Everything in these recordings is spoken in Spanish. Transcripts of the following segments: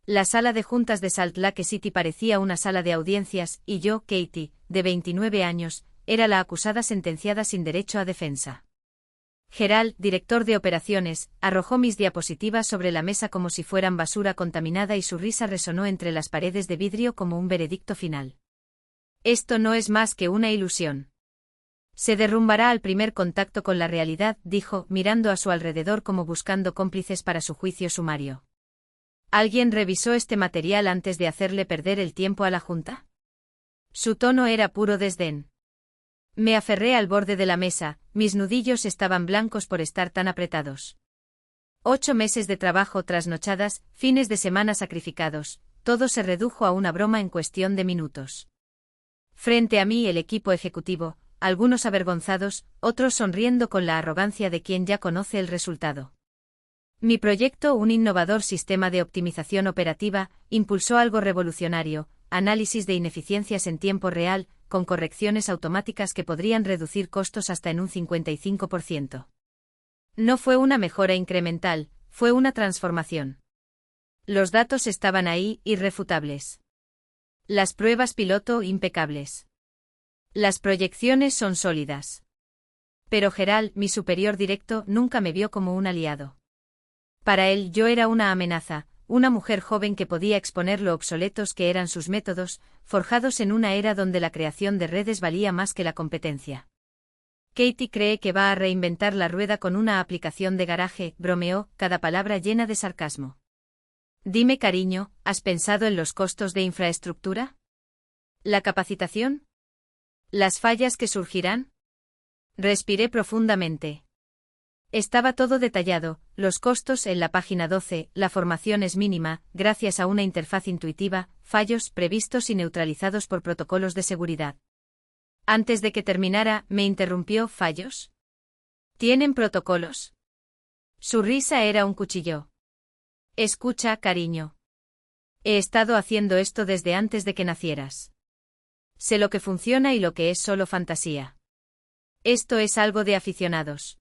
La sala de juntas de Salt Lake City parecía una sala de audiencias, y yo, Katie, de 29 años, era la acusada sentenciada sin derecho a defensa. Gerald, director de operaciones, arrojó mis diapositivas sobre la mesa como si fueran basura contaminada y su risa resonó entre las paredes de vidrio como un veredicto final. Esto no es más que una ilusión. Se derrumbará al primer contacto con la realidad, dijo, mirando a su alrededor como buscando cómplices para su juicio sumario. ¿Alguien revisó este material antes de hacerle perder el tiempo a la Junta? Su tono era puro desdén. Me aferré al borde de la mesa, mis nudillos estaban blancos por estar tan apretados. 8 meses de trabajo trasnochadas, fines de semana sacrificados, todo se redujo a una broma en cuestión de minutos. Frente a mí el equipo ejecutivo, algunos avergonzados, otros sonriendo con la arrogancia de quien ya conoce el resultado. Mi proyecto, un innovador sistema de optimización operativa, impulsó algo revolucionario, análisis de ineficiencias en tiempo real, con correcciones automáticas que podrían reducir costos hasta en un 55%. No fue una mejora incremental, fue una transformación. Los datos estaban ahí, irrefutables. Las pruebas piloto impecables. Las proyecciones son sólidas. Pero Gerald, mi superior directo, nunca me vio como un aliado. Para él yo era una amenaza, una mujer joven que podía exponer lo obsoletos que eran sus métodos, forjados en una era donde la creación de redes valía más que la competencia. Katie cree que va a reinventar la rueda con una aplicación de garaje, bromeó, cada palabra llena de sarcasmo. Dime, cariño, ¿has pensado en los costos de infraestructura? ¿La capacitación? ¿Las fallas que surgirán? Respiré profundamente. Estaba todo detallado, los costos en la página 12, la formación es mínima, gracias a una interfaz intuitiva, fallos previstos y neutralizados por protocolos de seguridad. Antes de que terminara, me interrumpió, ¿fallos? ¿Tienen protocolos? Su risa era un cuchillo. Escucha, cariño. He estado haciendo esto desde antes de que nacieras. Sé lo que funciona y lo que es solo fantasía. Esto es algo de aficionados.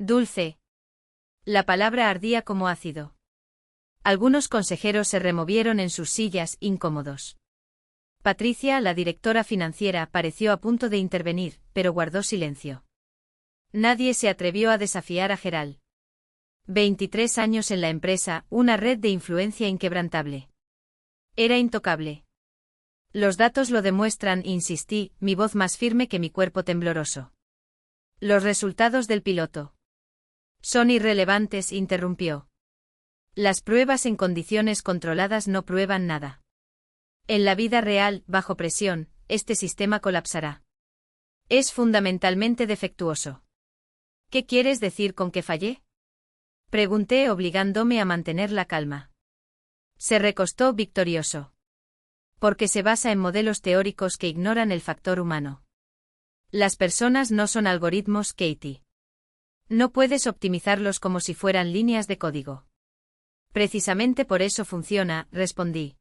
Dulce. La palabra ardía como ácido. Algunos consejeros se removieron en sus sillas, incómodos. Patricia, la directora financiera, pareció a punto de intervenir, pero guardó silencio. Nadie se atrevió a desafiar a Gerald. 23 años en la empresa, una red de influencia inquebrantable. Era intocable. Los datos lo demuestran, insistí, mi voz más firme que mi cuerpo tembloroso. Los resultados del piloto. Son irrelevantes, interrumpió. Las pruebas en condiciones controladas no prueban nada. En la vida real, bajo presión, este sistema colapsará. Es fundamentalmente defectuoso. ¿Qué quieres decir con que fallé? Pregunté obligándome a mantener la calma. Se recostó victorioso. Porque se basa en modelos teóricos que ignoran el factor humano. Las personas no son algoritmos, Katie. No puedes optimizarlos como si fueran líneas de código. Precisamente por eso funciona, respondí.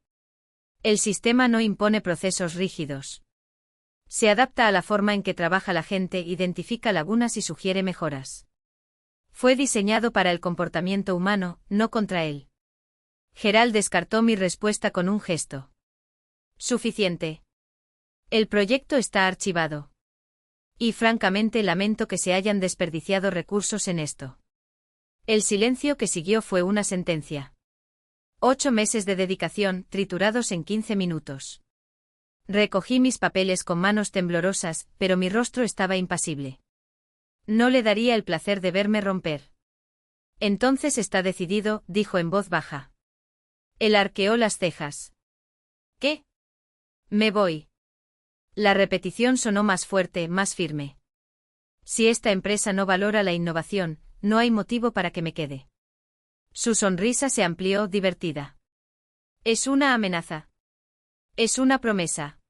El sistema no impone procesos rígidos. Se adapta a la forma en que trabaja la gente, identifica lagunas y sugiere mejoras. Fue diseñado para el comportamiento humano, no contra él. Gerald descartó mi respuesta con un gesto. Suficiente. El proyecto está archivado. Y francamente lamento que se hayan desperdiciado recursos en esto. El silencio que siguió fue una sentencia. 8 meses de dedicación, triturados en 15 minutos. Recogí mis papeles con manos temblorosas, pero mi rostro estaba impasible. No le daría el placer de verme romper. Entonces está decidido, dijo en voz baja. Él arqueó las cejas. ¿Qué? Me voy. La repetición sonó más fuerte, más firme. Si esta empresa no valora la innovación, no hay motivo para que me quede. Su sonrisa se amplió, divertida. Es una amenaza. Es una promesa.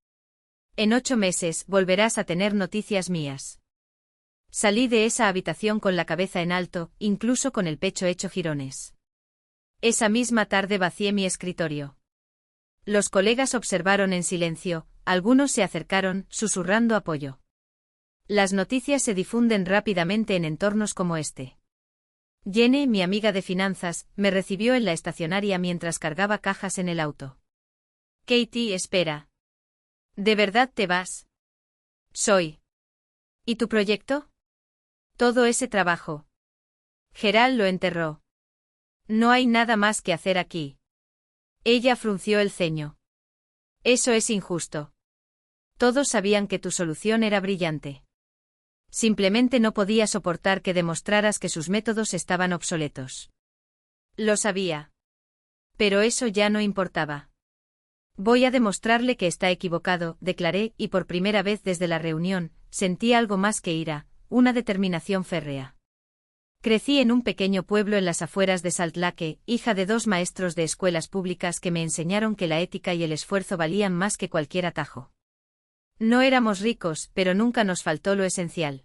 En 8 meses volverás a tener noticias mías. Salí de esa habitación con la cabeza en alto, incluso con el pecho hecho jirones. Esa misma tarde vacié mi escritorio. Los colegas observaron en silencio, algunos se acercaron, susurrando apoyo. Las noticias se difunden rápidamente en entornos como este. Jenny, mi amiga de finanzas, me recibió en la estacionaria mientras cargaba cajas en el auto. Katie, espera. ¿De verdad te vas? Soy. ¿Y tu proyecto? Todo ese trabajo. Gerald lo enterró. No hay nada más que hacer aquí. Ella frunció el ceño. Eso es injusto. Todos sabían que tu solución era brillante. Simplemente no podía soportar que demostraras que sus métodos estaban obsoletos. Lo sabía. Pero eso ya no importaba. Voy a demostrarle que está equivocado, declaré, y por primera vez desde la reunión, sentí algo más que ira, una determinación férrea. Crecí en un pequeño pueblo en las afueras de Salt Lake, hija de 2 maestros de escuelas públicas que me enseñaron que la ética y el esfuerzo valían más que cualquier atajo. No éramos ricos, pero nunca nos faltó lo esencial.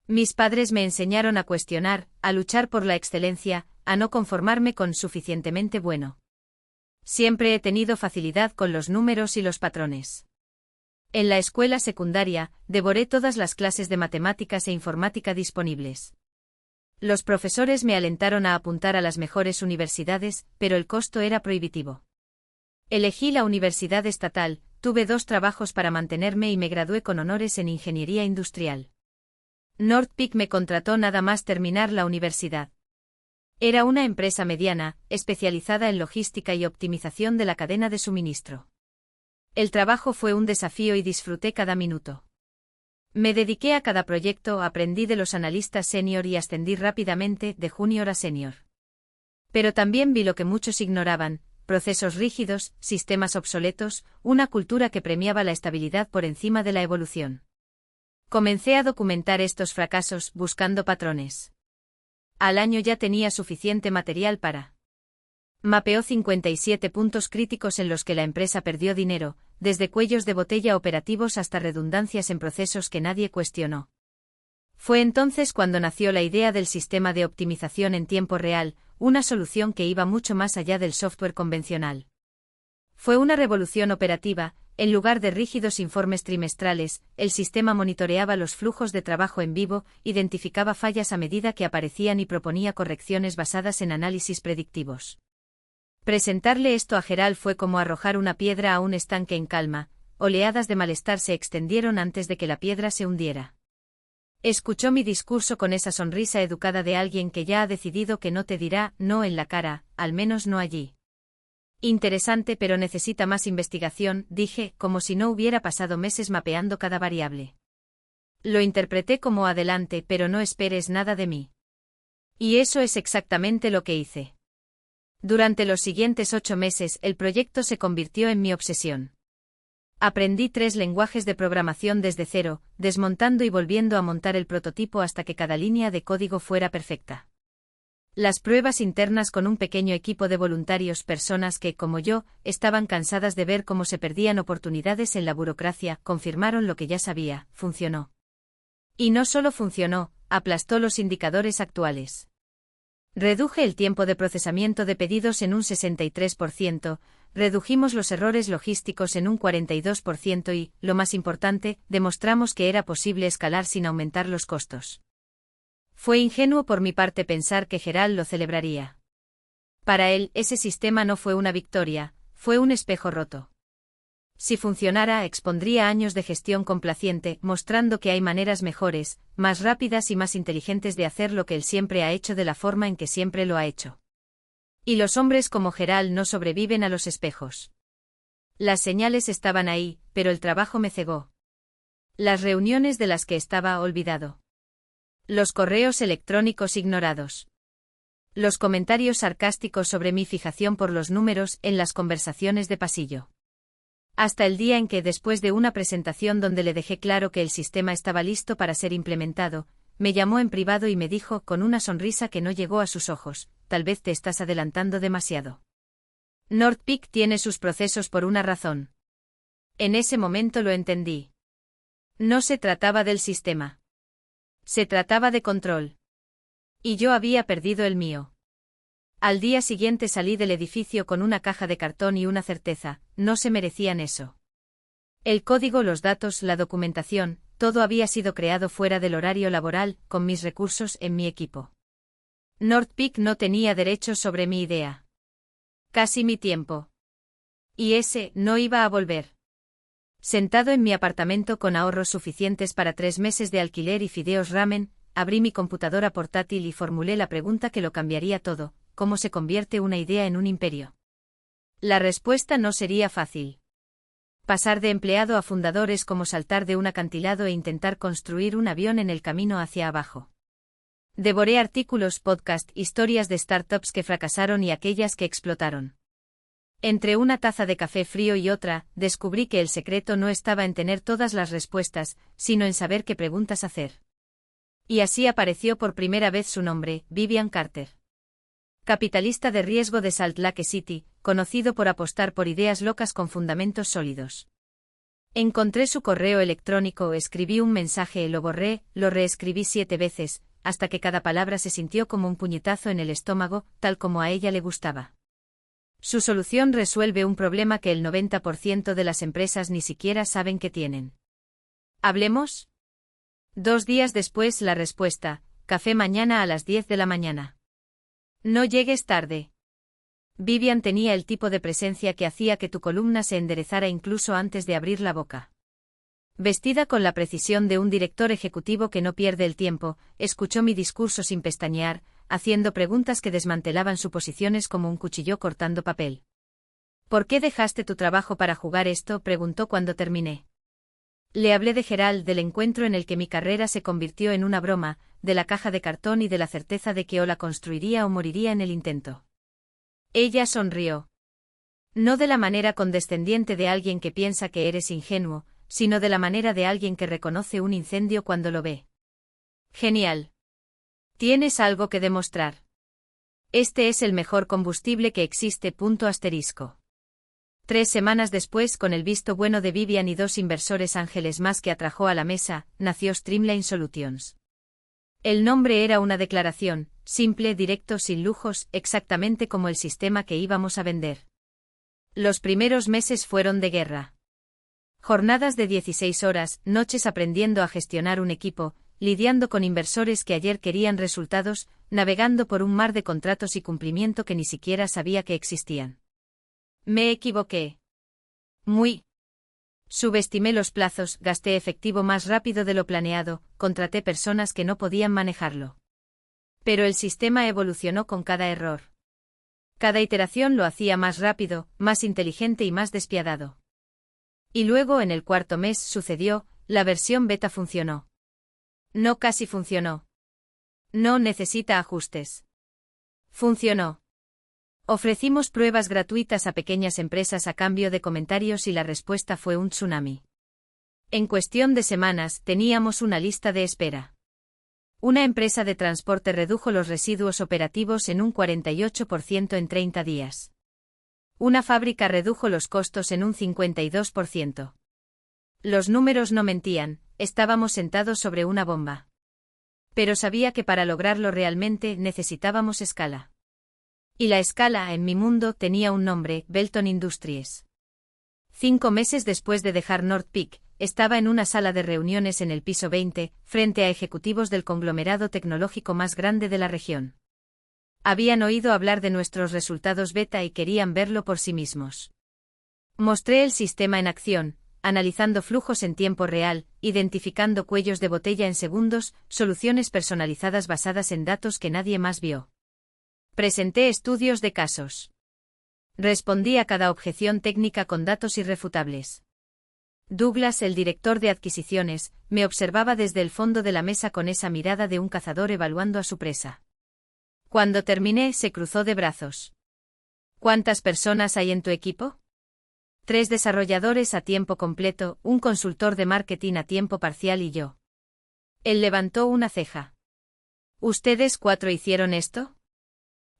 Mis padres me enseñaron a cuestionar, a luchar por la excelencia, a no conformarme con suficientemente bueno. Siempre he tenido facilidad con los números y los patrones. En la escuela secundaria, devoré todas las clases de matemáticas e informática disponibles. Los profesores me alentaron a apuntar a las mejores universidades, pero el costo era prohibitivo. Elegí la universidad estatal, tuve 2 trabajos para mantenerme y me gradué con honores en ingeniería industrial. North Peak me contrató nada más terminar la universidad. Era una empresa mediana, especializada en logística y optimización de la cadena de suministro. El trabajo fue un desafío y disfruté cada minuto. Me dediqué a cada proyecto, aprendí de los analistas senior y ascendí rápidamente de junior a senior. Pero también vi lo que muchos ignoraban: procesos rígidos, sistemas obsoletos, una cultura que premiaba la estabilidad por encima de la evolución. Comencé a documentar estos fracasos, buscando patrones. Al año ya tenía suficiente material para. Mapeó 57 puntos críticos en los que la empresa perdió dinero, desde cuellos de botella operativos hasta redundancias en procesos que nadie cuestionó. Fue entonces cuando nació la idea del sistema de optimización en tiempo real, una solución que iba mucho más allá del software convencional. Fue una revolución operativa. En lugar de rígidos informes trimestrales, el sistema monitoreaba los flujos de trabajo en vivo, identificaba fallas a medida que aparecían y proponía correcciones basadas en análisis predictivos. Presentarle esto a Gerald fue como arrojar una piedra a un estanque en calma. Oleadas de malestar se extendieron antes de que la piedra se hundiera. Escuchó mi discurso con esa sonrisa educada de alguien que ya ha decidido que no te dirá no en la cara, al menos no allí. Interesante, pero necesita más investigación, dije, como si no hubiera pasado meses mapeando cada variable. Lo interpreté como adelante, pero no esperes nada de mí. Y eso es exactamente lo que hice. Durante los siguientes 8 meses, el proyecto se convirtió en mi obsesión. Aprendí 3 lenguajes de programación desde cero, desmontando y volviendo a montar el prototipo hasta que cada línea de código fuera perfecta. Las pruebas internas con un pequeño equipo de voluntarios, personas que, como yo, estaban cansadas de ver cómo se perdían oportunidades en la burocracia, confirmaron lo que ya sabía: funcionó. Y no solo funcionó, aplastó los indicadores actuales. Reduje el tiempo de procesamiento de pedidos en un 63%, redujimos los errores logísticos en un 42% y, lo más importante, demostramos que era posible escalar sin aumentar los costos. Fue ingenuo por mi parte pensar que Gerald lo celebraría. Para él, ese sistema no fue una victoria, fue un espejo roto. Si funcionara, expondría años de gestión complaciente, mostrando que hay maneras mejores, más rápidas y más inteligentes de hacer lo que él siempre ha hecho de la forma en que siempre lo ha hecho. Y los hombres como Gerald no sobreviven a los espejos. Las señales estaban ahí, pero el trabajo me cegó. Las reuniones de las que estaba olvidado. Los correos electrónicos ignorados. Los comentarios sarcásticos sobre mi fijación por los números en las conversaciones de pasillo. Hasta el día en que, después de una presentación donde le dejé claro que el sistema estaba listo para ser implementado, me llamó en privado y me dijo, con una sonrisa que no llegó a sus ojos: tal vez te estás adelantando demasiado. North Peak tiene sus procesos por una razón. En ese momento lo entendí. No se trataba del sistema. Se trataba de control. Y yo había perdido el mío. Al día siguiente salí del edificio con una caja de cartón y una certeza: no se merecían eso. El código, los datos, la documentación, todo había sido creado fuera del horario laboral, con mis recursos, en mi equipo. Northpeak no tenía derechos sobre mi idea. Casi mi tiempo. Y ese no iba a volver. Sentado en mi apartamento con ahorros suficientes para 3 meses de alquiler y fideos ramen, abrí mi computadora portátil y formulé la pregunta que lo cambiaría todo: ¿cómo se convierte una idea en un imperio? La respuesta no sería fácil. Pasar de empleado a fundador es como saltar de un acantilado e intentar construir un avión en el camino hacia abajo. Devoré artículos, podcast, historias de startups que fracasaron y aquellas que explotaron. Entre una taza de café frío y otra, descubrí que el secreto no estaba en tener todas las respuestas, sino en saber qué preguntas hacer. Y así apareció por primera vez su nombre, Vivian Carter. Capitalista de riesgo de Salt Lake City, conocido por apostar por ideas locas con fundamentos sólidos. Encontré su correo electrónico, escribí un mensaje, lo borré, lo reescribí 7 veces, hasta que cada palabra se sintió como un puñetazo en el estómago, tal como a ella le gustaba. Su solución resuelve un problema que el 90% de las empresas ni siquiera saben que tienen. ¿Hablemos? 2 días después la respuesta: café mañana a las 10 de la mañana. No llegues tarde. Vivian tenía el tipo de presencia que hacía que tu columna se enderezara incluso antes de abrir la boca. Vestida con la precisión de un director ejecutivo que no pierde el tiempo, escuchó mi discurso sin pestañear, haciendo preguntas que desmantelaban suposiciones como un cuchillo cortando papel. ¿Por qué dejaste tu trabajo para jugar esto?, preguntó cuando terminé. Le hablé de Gerald, del encuentro en el que mi carrera se convirtió en una broma, de la caja de cartón y de la certeza de que o la construiría o moriría en el intento. Ella sonrió. No de la manera condescendiente de alguien que piensa que eres ingenuo, sino de la manera de alguien que reconoce un incendio cuando lo ve. Genial. Tienes algo que demostrar. Este es el mejor combustible que existe. 3 semanas después, con el visto bueno de Vivian y 2 inversores ángeles más que atrajo a la mesa, nació Streamline Solutions. El nombre era una declaración, simple, directo, sin lujos, exactamente como el sistema que íbamos a vender. Los primeros meses fueron de guerra. Jornadas de 16 horas, noches aprendiendo a gestionar un equipo, lidiando con inversores que ayer querían resultados, navegando por un mar de contratos y cumplimiento que ni siquiera sabía que existían. Me equivoqué. Muy. Subestimé los plazos, gasté efectivo más rápido de lo planeado, contraté personas que no podían manejarlo. Pero el sistema evolucionó con cada error. Cada iteración lo hacía más rápido, más inteligente y más despiadado. Y luego en el 4.º mes sucedió, la versión beta funcionó. No casi funcionó. No necesita ajustes. Funcionó. Ofrecimos pruebas gratuitas a pequeñas empresas a cambio de comentarios y la respuesta fue un tsunami. En cuestión de semanas teníamos una lista de espera. Una empresa de transporte redujo los residuos operativos en un 48% en 30 días. Una fábrica redujo los costos en un 52%. Los números no mentían, estábamos sentados sobre una bomba. Pero sabía que para lograrlo realmente necesitábamos escala. Y la escala, en mi mundo, tenía un nombre: Belton Industries. 5 meses después de dejar Northpeak, estaba en una sala de reuniones en el piso 20, frente a ejecutivos del conglomerado tecnológico más grande de la región. Habían oído hablar de nuestros resultados beta y querían verlo por sí mismos. Mostré el sistema en acción, analizando flujos en tiempo real, identificando cuellos de botella en segundos, soluciones personalizadas basadas en datos que nadie más vio. Presenté estudios de casos. Respondí a cada objeción técnica con datos irrefutables. Douglas, el director de adquisiciones, me observaba desde el fondo de la mesa con esa mirada de un cazador evaluando a su presa. Cuando terminé, se cruzó de brazos. ¿Cuántas personas hay en tu equipo? 3 desarrolladores a tiempo completo, un consultor de marketing a tiempo parcial y yo. Él levantó una ceja. ¿Ustedes 4 hicieron esto?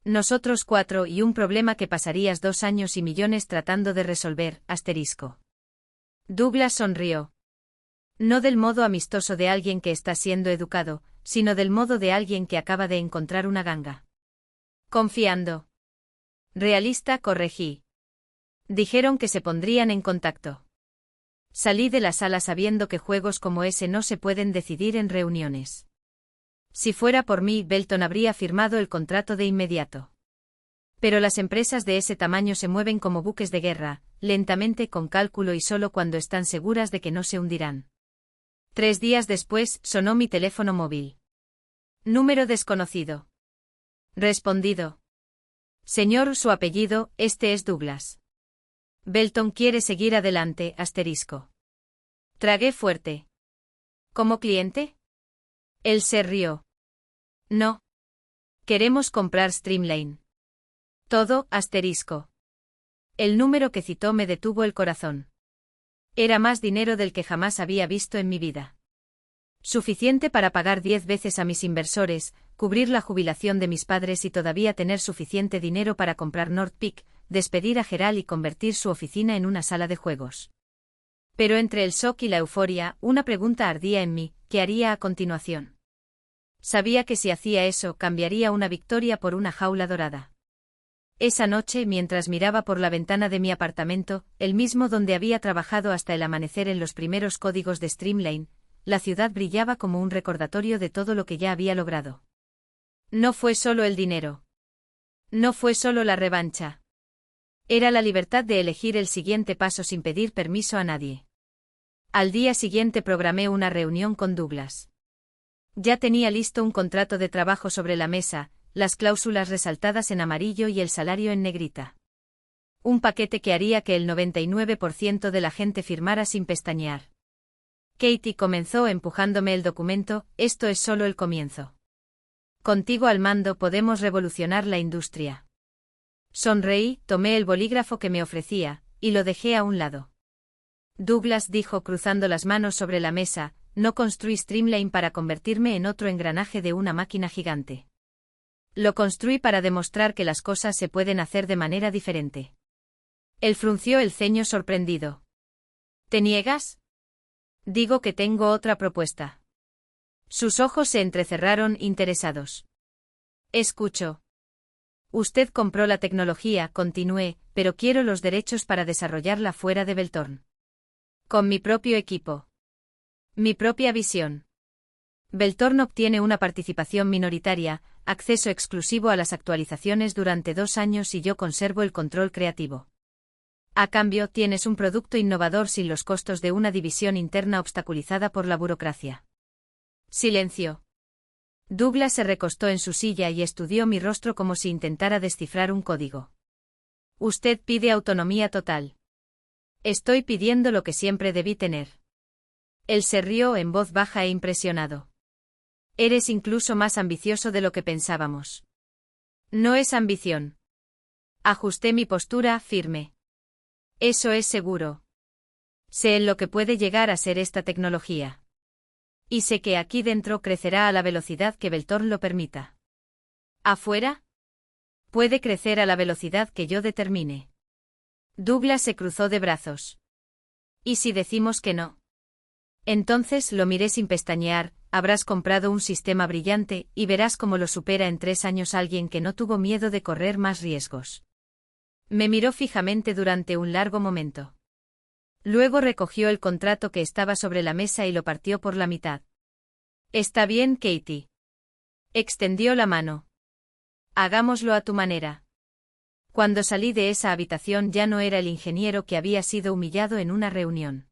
Nosotros 4 y un problema que pasarías 2 años y millones tratando de resolver, asterisco. Douglas sonrió. No del modo amistoso de alguien que está siendo educado, sino del modo de alguien que acaba de encontrar una ganga. Confiando. Realista, corregí. Dijeron que se pondrían en contacto. Salí de la sala sabiendo que juegos como ese no se pueden decidir en reuniones. Si fuera por mí, Belton habría firmado el contrato de inmediato. Pero las empresas de ese tamaño se mueven como buques de guerra, lentamente, con cálculo y solo cuando están seguras de que no se hundirán. 3 días después, sonó mi teléfono móvil. Número desconocido. Respondido. Señor, su apellido, este es Douglas. Belton quiere seguir adelante, asterisco. Tragué fuerte. ¿Como cliente? Él se rió. No. Queremos comprar Streamline. Todo, asterisco. El número que citó me detuvo el corazón. Era más dinero del que jamás había visto en mi vida. Suficiente para pagar 10 veces a mis inversores, cubrir la jubilación de mis padres y todavía tener suficiente dinero para comprar North Peak, despedir a Gerald y convertir su oficina en una sala de juegos. Pero entre el shock y la euforia, una pregunta ardía en mí: ¿qué haría a continuación? Sabía que si hacía eso, cambiaría una victoria por una jaula dorada. Esa noche, mientras miraba por la ventana de mi apartamento, el mismo donde había trabajado hasta el amanecer en los primeros códigos de Streamline, la ciudad brillaba como un recordatorio de todo lo que ya había logrado. No fue solo el dinero. No fue solo la revancha. Era la libertad de elegir el siguiente paso sin pedir permiso a nadie. Al día siguiente programé una reunión con Douglas. Ya tenía listo un contrato de trabajo sobre la mesa, las cláusulas resaltadas en amarillo y el salario en negrita. Un paquete que haría que el 99% de la gente firmara sin pestañear. Katie comenzó empujándome el documento: esto es solo el comienzo. Contigo al mando podemos revolucionar la industria. Sonreí, tomé el bolígrafo que me ofrecía, y lo dejé a un lado. Douglas dijo cruzando las manos sobre la mesa: no construí Streamline para convertirme en otro engranaje de una máquina gigante. Lo construí para demostrar que las cosas se pueden hacer de manera diferente. Él frunció el ceño sorprendido. ¿Te niegas? Digo que tengo otra propuesta. Sus ojos se entrecerraron, interesados. Escucho. Usted compró la tecnología, continué, pero quiero los derechos para desarrollarla fuera de Belton. Con mi propio equipo. Mi propia visión. Belton obtiene una participación minoritaria, acceso exclusivo a las actualizaciones durante 2 años y yo conservo el control creativo. A cambio, tienes un producto innovador sin los costos de una división interna obstaculizada por la burocracia. Silencio. Douglas se recostó en su silla y estudió mi rostro como si intentara descifrar un código. Usted pide autonomía total. Estoy pidiendo lo que siempre debí tener. Él se rió en voz baja e impresionado. Eres incluso más ambicioso de lo que pensábamos. No es ambición. Ajusté mi postura, firme. Eso es seguro. Sé en lo que puede llegar a ser esta tecnología. Y sé que aquí dentro crecerá a la velocidad que Belton lo permita. ¿Afuera? Puede crecer a la velocidad que yo determine. Douglas se cruzó de brazos. ¿Y si decimos que no? Entonces lo miré sin pestañear: habrás comprado un sistema brillante, y verás cómo lo supera en 3 años alguien que no tuvo miedo de correr más riesgos. Me miró fijamente durante un largo momento. Luego recogió el contrato que estaba sobre la mesa y lo partió por la mitad. Está bien, Katie. Extendió la mano. Hagámoslo a tu manera. Cuando salí de esa habitación ya no era el ingeniero que había sido humillado en una reunión.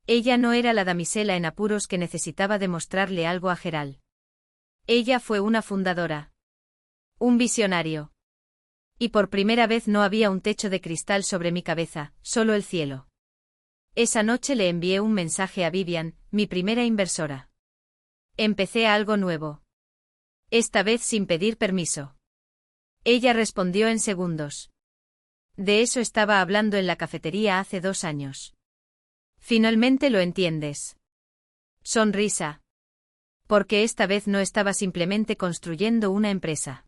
Ella no era la damisela en apuros que necesitaba demostrarle algo a Gerald. Ella fue una fundadora. Un visionario. Y por primera vez no había un techo de cristal sobre mi cabeza, solo el cielo. Esa noche le envié un mensaje a Vivian, mi primera inversora. Empecé algo nuevo. Esta vez sin pedir permiso. Ella respondió en segundos. De eso estaba hablando en la cafetería hace 2 años. Finalmente lo entiendes. Sonrisa. Porque esta vez no estaba simplemente construyendo una empresa.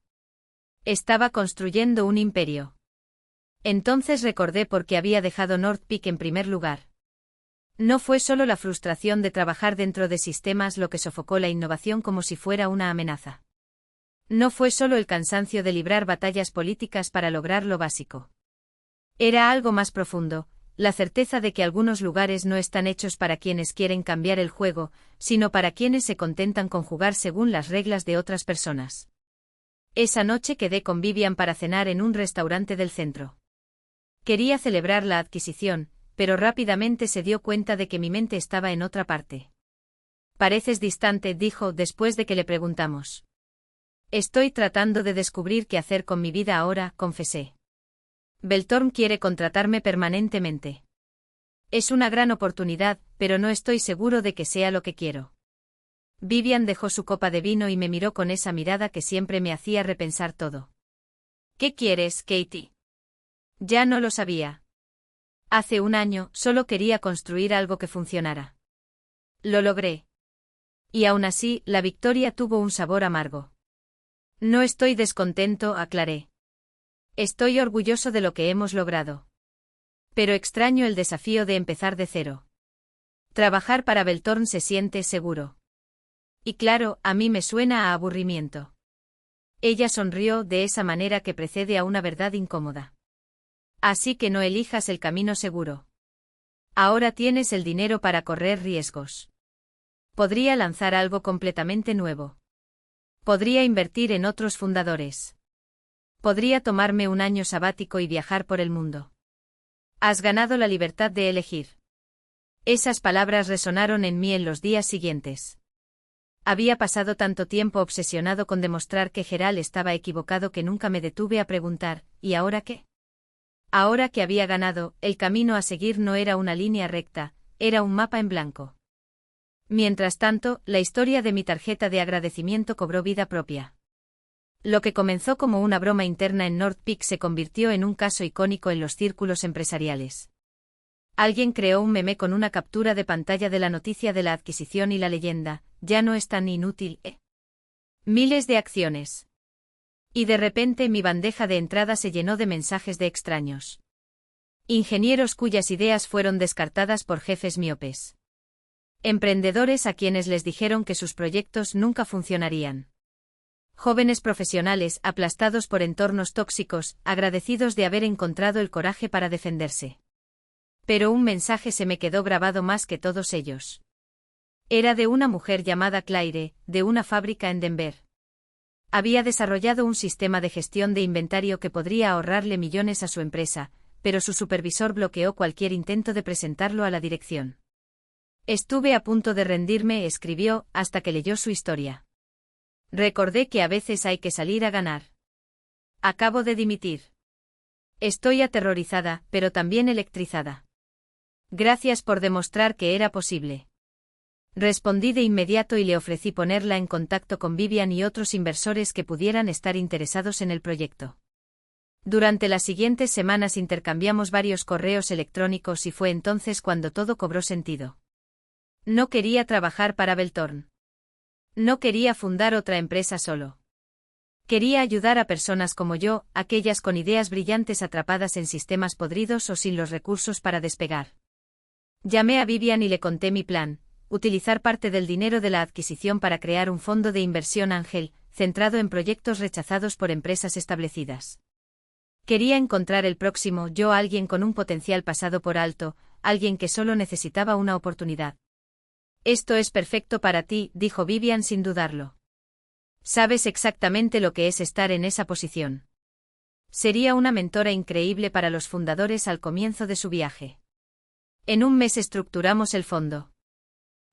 Estaba construyendo un imperio. Entonces recordé por qué había dejado North Peak en primer lugar. No fue solo la frustración de trabajar dentro de sistemas lo que sofocó la innovación como si fuera una amenaza. No fue solo el cansancio de librar batallas políticas para lograr lo básico. Era algo más profundo: la certeza de que algunos lugares no están hechos para quienes quieren cambiar el juego, sino para quienes se contentan con jugar según las reglas de otras personas. Esa noche quedé con Vivian para cenar en un restaurante del centro. Quería celebrar la adquisición, pero rápidamente se dio cuenta de que mi mente estaba en otra parte. Pareces distante, dijo después de que le preguntamos. Estoy tratando de descubrir qué hacer con mi vida ahora, confesé. Beltorn quiere contratarme permanentemente. Es una gran oportunidad, pero no estoy seguro de que sea lo que quiero. Vivian dejó su copa de vino y me miró con esa mirada que siempre me hacía repensar todo. ¿Qué quieres, Katie? Ya no lo sabía. Hace un año solo quería construir algo que funcionara. Lo logré. Y aún así, la victoria tuvo un sabor amargo. No estoy descontento, aclaré. Estoy orgulloso de lo que hemos logrado. Pero extraño el desafío de empezar de cero. Trabajar para Beltorn se siente seguro. Y claro, a mí me suena a aburrimiento. Ella sonrió de esa manera que precede a una verdad incómoda. Así que no elijas el camino seguro. Ahora tienes el dinero para correr riesgos. Podría lanzar algo completamente nuevo. Podría invertir en otros fundadores. Podría tomarme un año sabático y viajar por el mundo. Has ganado la libertad de elegir. Esas palabras resonaron en mí en los días siguientes. Había pasado tanto tiempo obsesionado con demostrar que Gerald estaba equivocado que nunca me detuve a preguntar, ¿y ahora qué? Ahora que había ganado, el camino a seguir no era una línea recta, era un mapa en blanco. Mientras tanto, la historia de mi tarjeta de agradecimiento cobró vida propia. Lo que comenzó como una broma interna en North Peak se convirtió en un caso icónico en los círculos empresariales. Alguien creó un meme con una captura de pantalla de la noticia de la adquisición y la leyenda, ya no es tan inútil, ¿eh? Miles de acciones. Y de repente mi bandeja de entrada se llenó de mensajes de extraños. Ingenieros cuyas ideas fueron descartadas por jefes miopes. Emprendedores a quienes les dijeron que sus proyectos nunca funcionarían. Jóvenes profesionales aplastados por entornos tóxicos, agradecidos de haber encontrado el coraje para defenderse. Pero un mensaje se me quedó grabado más que todos ellos. Era de una mujer llamada Claire, de una fábrica en Denver. Había desarrollado un sistema de gestión de inventario que podría ahorrarle millones a su empresa, pero su supervisor bloqueó cualquier intento de presentarlo a la dirección. Estuve a punto de rendirme, escribió, hasta que leyó su historia. Recordé que a veces hay que salir a ganar. Acabo de dimitir. Estoy aterrorizada, pero también electrizada. Gracias por demostrar que era posible. Respondí de inmediato y le ofrecí ponerla en contacto con Vivian y otros inversores que pudieran estar interesados en el proyecto. Durante las siguientes semanas intercambiamos varios correos electrónicos y fue entonces cuando todo cobró sentido. No quería trabajar para Beltorn. No quería fundar otra empresa solo. Quería ayudar a personas como yo, aquellas con ideas brillantes atrapadas en sistemas podridos o sin los recursos para despegar. Llamé a Vivian y le conté mi plan, utilizar parte del dinero de la adquisición para crear un fondo de inversión ángel, centrado en proyectos rechazados por empresas establecidas. Quería encontrar el próximo yo, alguien con un potencial pasado por alto, alguien que solo necesitaba una oportunidad. Esto es perfecto para ti, dijo Vivian sin dudarlo. Sabes exactamente lo que es estar en esa posición. Sería una mentora increíble para los fundadores al comienzo de su viaje. En un mes estructuramos el fondo.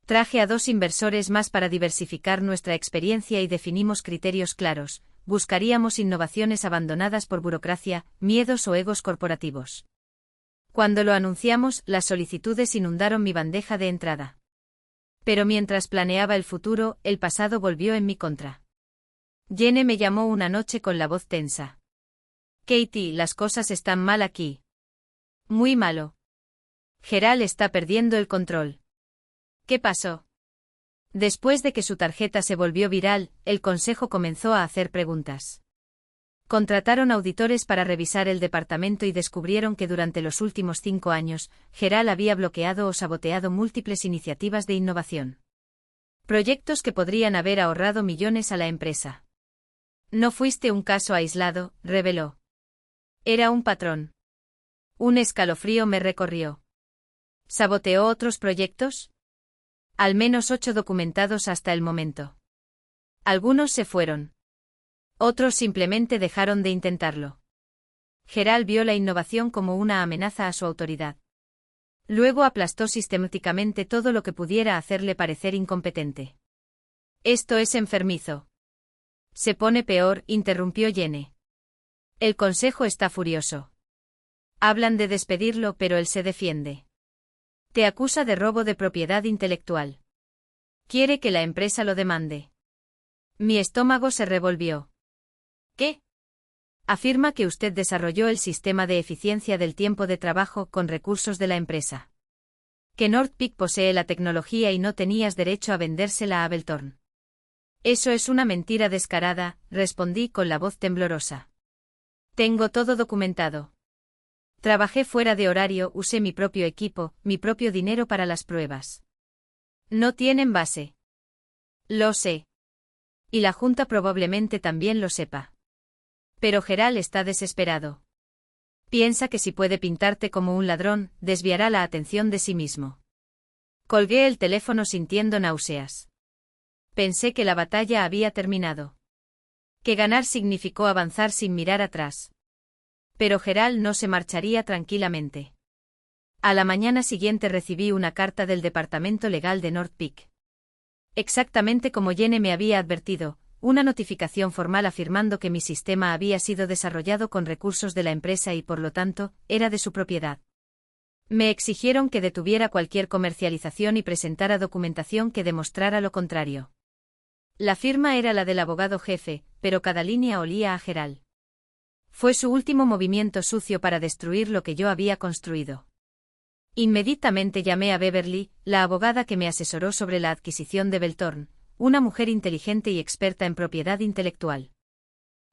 Traje a 2 inversores más para diversificar nuestra experiencia y definimos criterios claros. Buscaríamos innovaciones abandonadas por burocracia, miedos o egos corporativos. Cuando lo anunciamos, las solicitudes inundaron mi bandeja de entrada. Pero mientras planeaba el futuro, el pasado volvió en mi contra. Jenny me llamó una noche con la voz tensa. Katie, las cosas están mal aquí. Muy malo. Gerald está perdiendo el control. ¿Qué pasó? Después de que su tarjeta se volvió viral, el consejo comenzó a hacer preguntas. Contrataron auditores para revisar el departamento y descubrieron que durante los últimos 5 años, Gerald había bloqueado o saboteado múltiples iniciativas de innovación. Proyectos que podrían haber ahorrado millones a la empresa. No fuiste un caso aislado, reveló. Era un patrón. Un escalofrío me recorrió. ¿Saboteó otros proyectos? Al menos 8 documentados hasta el momento. Algunos se fueron. Otros simplemente dejaron de intentarlo. Gerald vio la innovación como una amenaza a su autoridad. Luego aplastó sistemáticamente todo lo que pudiera hacerle parecer incompetente. Esto es enfermizo. Se pone peor, interrumpió Jenny. El consejo está furioso. Hablan de despedirlo, pero él se defiende. Te acusa de robo de propiedad intelectual. Quiere que la empresa lo demande. Mi estómago se revolvió. ¿Qué? Afirma que usted desarrolló el sistema de eficiencia del tiempo de trabajo con recursos de la empresa. Que Northpeak posee la tecnología y no tenías derecho a vendérsela a Ableton. Eso es una mentira descarada, respondí con la voz temblorosa. Tengo todo documentado. Trabajé fuera de horario, usé mi propio equipo, mi propio dinero para las pruebas. No tienen base. Lo sé. Y la Junta probablemente también lo sepa. Pero Gerald está desesperado. Piensa que si puede pintarte como un ladrón, desviará la atención de sí mismo. Colgué el teléfono sintiendo náuseas. Pensé que la batalla había terminado. Que ganar significó avanzar sin mirar atrás. Pero Gerald no se marcharía tranquilamente. A la mañana siguiente recibí una carta del departamento legal de Northpeak. Exactamente como Jenny me había advertido, una notificación formal afirmando que mi sistema había sido desarrollado con recursos de la empresa y por lo tanto, era de su propiedad. Me exigieron que detuviera cualquier comercialización y presentara documentación que demostrara lo contrario. La firma era la del abogado jefe, pero cada línea olía a Gerald. Fue su último movimiento sucio para destruir lo que yo había construido. Inmediatamente llamé a Beverly, la abogada que me asesoró sobre la adquisición de Ableton, una mujer inteligente y experta en propiedad intelectual.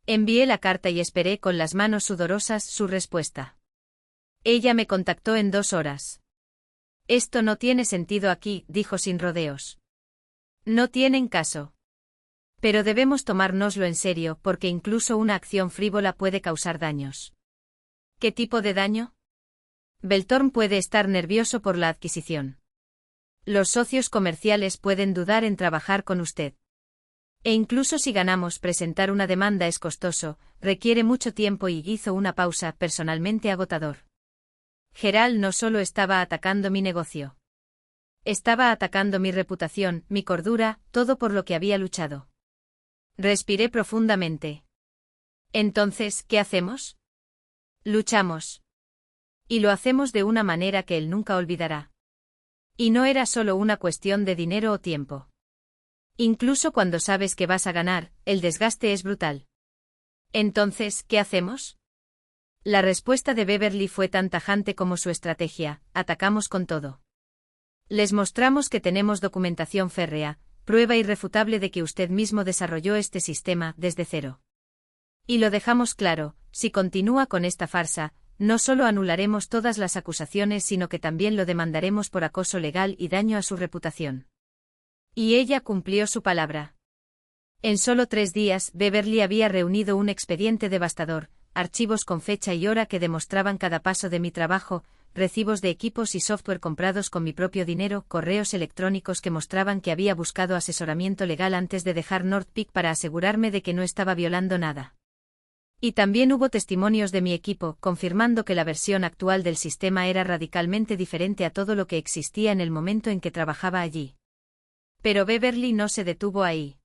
Envié la carta y esperé con las manos sudorosas su respuesta. Ella me contactó en 2 horas. Esto no tiene sentido aquí, dijo sin rodeos. No tienen caso. Pero debemos tomárnoslo en serio porque incluso una acción frívola puede causar daños. ¿Qué tipo de daño? Ableton puede estar nervioso por la adquisición. Los socios comerciales pueden dudar en trabajar con usted. E incluso si ganamos, presentar una demanda es costoso, requiere mucho tiempo y hizo una pausa, personalmente agotador. Gerald no solo estaba atacando mi negocio. Estaba atacando mi reputación, mi cordura, todo por lo que había luchado. Respiré profundamente. Entonces, ¿qué hacemos? Luchamos. Y lo hacemos de una manera que él nunca olvidará. Y no era solo una cuestión de dinero o tiempo. Incluso cuando sabes que vas a ganar, el desgaste es brutal. Entonces, ¿qué hacemos? La respuesta de Beverly fue tan tajante como su estrategia: atacamos con todo. Les mostramos que tenemos documentación férrea, prueba irrefutable de que usted mismo desarrolló este sistema desde cero. Y lo dejamos claro, si continúa con esta farsa, no solo anularemos todas las acusaciones sino que también lo demandaremos por acoso legal y daño a su reputación. Y ella cumplió su palabra. En solo 3 días, Beverly había reunido un expediente devastador, archivos con fecha y hora que demostraban cada paso de mi trabajo, recibos de equipos y software comprados con mi propio dinero, correos electrónicos que mostraban que había buscado asesoramiento legal antes de dejar Northpeak para asegurarme de que no estaba violando nada. Y también hubo testimonios de mi equipo, confirmando que la versión actual del sistema era radicalmente diferente a todo lo que existía en el momento en que trabajaba allí. Pero Beverly no se detuvo ahí.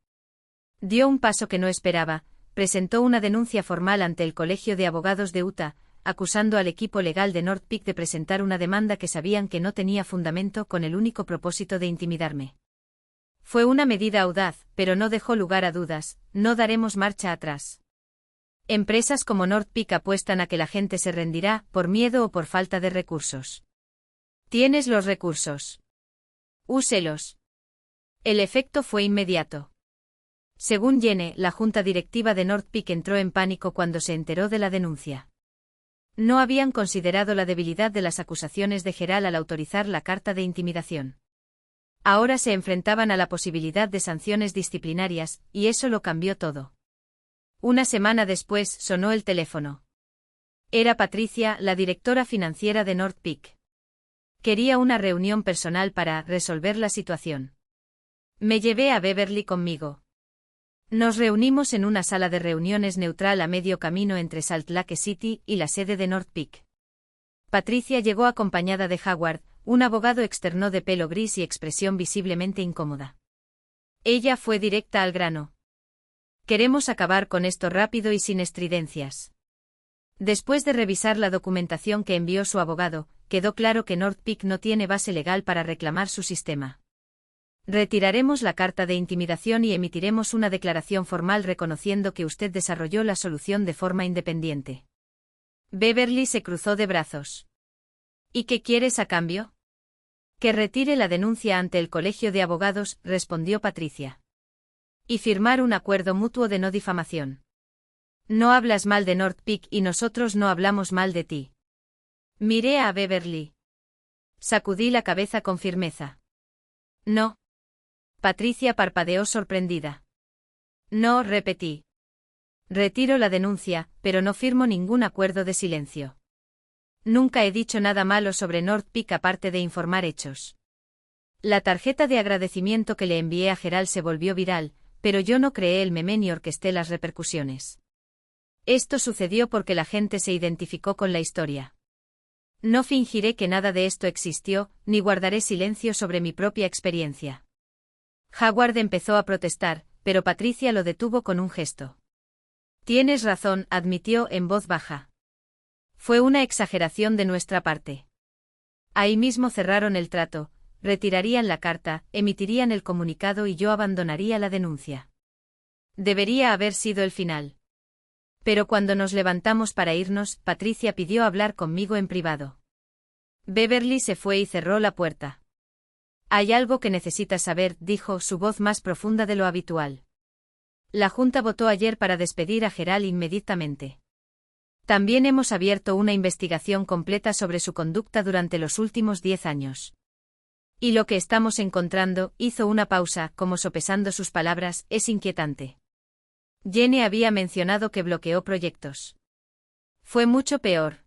Dio un paso que no esperaba, presentó una denuncia formal ante el Colegio de Abogados de Utah, acusando al equipo legal de Northpeak de presentar una demanda que sabían que no tenía fundamento con el único propósito de intimidarme. Fue una medida audaz, pero no dejó lugar a dudas, no daremos marcha atrás. Empresas como Northpeak apuestan a que la gente se rendirá, por miedo o por falta de recursos. Tienes los recursos. Úselos. El efecto fue inmediato. Según Jenny, la junta directiva de Northpeak entró en pánico cuando se enteró de la denuncia. No habían considerado la debilidad de las acusaciones de Gerald al autorizar la carta de intimidación. Ahora se enfrentaban a la posibilidad de sanciones disciplinarias, y eso lo cambió todo. Una semana después sonó el teléfono. Era Patricia, la directora financiera de North Peak. Quería una reunión personal para resolver la situación. Me llevé a Beverly conmigo. Nos reunimos en una sala de reuniones neutral a medio camino entre Salt Lake City y la sede de North Peak. Patricia llegó acompañada de Howard, un abogado externo de pelo gris y expresión visiblemente incómoda. Ella fue directa al grano. Queremos acabar con esto rápido y sin estridencias. Después de revisar la documentación que envió su abogado, quedó claro que North Peak no tiene base legal para reclamar su sistema. Retiraremos la carta de intimidación y emitiremos una declaración formal reconociendo que usted desarrolló la solución de forma independiente. Beverly se cruzó de brazos. ¿Y qué quieres a cambio? Que retire la denuncia ante el colegio de abogados, respondió Patricia. Y firmar un acuerdo mutuo de no difamación. No hablas mal de North Peak y nosotros no hablamos mal de ti. Miré a Beverly. Sacudí la cabeza con firmeza. No. Patricia parpadeó sorprendida. No, repetí. Retiro la denuncia, pero no firmo ningún acuerdo de silencio. Nunca he dicho nada malo sobre North Peak aparte de informar hechos. La tarjeta de agradecimiento que le envié a Gerald se volvió viral, pero yo no creé el meme ni orquesté las repercusiones. Esto sucedió porque la gente se identificó con la historia. No fingiré que nada de esto existió, ni guardaré silencio sobre mi propia experiencia. Howard empezó a protestar, pero Patricia lo detuvo con un gesto. Tienes razón, admitió en voz baja. Fue una exageración de nuestra parte. Ahí mismo cerraron el trato, retirarían la carta, emitirían el comunicado y yo abandonaría la denuncia. Debería haber sido el final. Pero cuando nos levantamos para irnos, Patricia pidió hablar conmigo en privado. Beverly se fue y cerró la puerta. Hay algo que necesitas saber, dijo, su voz más profunda de lo habitual. La Junta votó ayer para despedir a Gerald inmediatamente. También hemos abierto una investigación completa sobre su conducta durante los últimos 10 años. Y lo que estamos encontrando, hizo una pausa, como sopesando sus palabras, es inquietante. Jenny había mencionado que bloqueó proyectos. Fue mucho peor.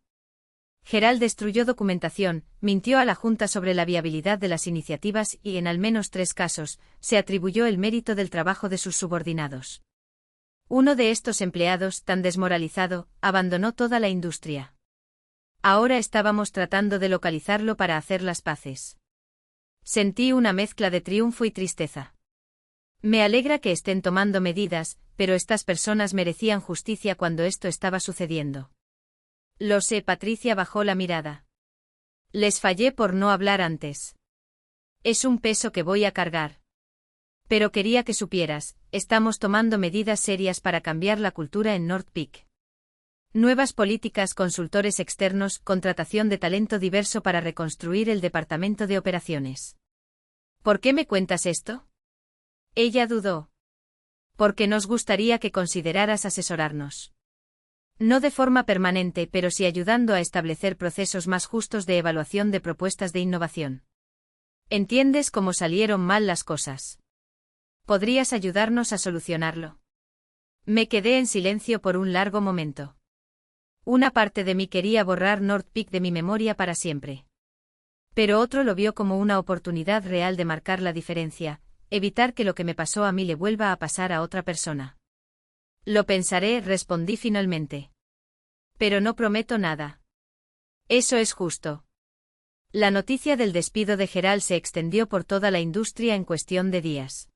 Gerald destruyó documentación, mintió a la Junta sobre la viabilidad de las iniciativas y, en al menos 3 casos, se atribuyó el mérito del trabajo de sus subordinados. Uno de estos empleados, tan desmoralizado, abandonó toda la industria. Ahora estábamos tratando de localizarlo para hacer las paces. Sentí una mezcla de triunfo y tristeza. Me alegra que estén tomando medidas, pero estas personas merecían justicia cuando esto estaba sucediendo. Lo sé, Patricia bajó la mirada. Les fallé por no hablar antes. Es un peso que voy a cargar. Pero quería que supieras, estamos tomando medidas serias para cambiar la cultura en North Peak. Nuevas políticas, consultores externos, contratación de talento diverso para reconstruir el departamento de operaciones. ¿Por qué me cuentas esto? Ella dudó. Porque nos gustaría que consideraras asesorarnos. No de forma permanente, pero sí ayudando a establecer procesos más justos de evaluación de propuestas de innovación. ¿Entiendes cómo salieron mal las cosas? ¿Podrías ayudarnos a solucionarlo? Me quedé en silencio por un largo momento. Una parte de mí quería borrar North Peak de mi memoria para siempre. Pero otro lo vio como una oportunidad real de marcar la diferencia, evitar que lo que me pasó a mí le vuelva a pasar a otra persona. Lo pensaré, respondí finalmente. Pero no prometo nada. Eso es justo. La noticia del despido de Gerald se extendió por toda la industria en cuestión de días.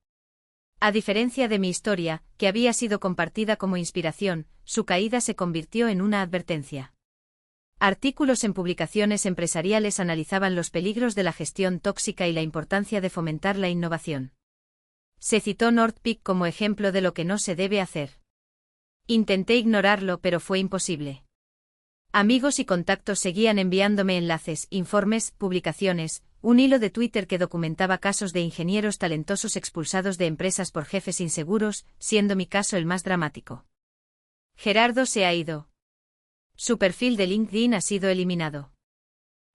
A diferencia de mi historia, que había sido compartida como inspiración, su caída se convirtió en una advertencia. Artículos en publicaciones empresariales analizaban los peligros de la gestión tóxica y la importancia de fomentar la innovación. Se citó North Peak como ejemplo de lo que no se debe hacer. Intenté ignorarlo, pero fue imposible. Amigos y contactos seguían enviándome enlaces, informes, publicaciones, un hilo de Twitter que documentaba casos de ingenieros talentosos expulsados de empresas por jefes inseguros, siendo mi caso el más dramático. Gerardo se ha ido. Su perfil de LinkedIn ha sido eliminado.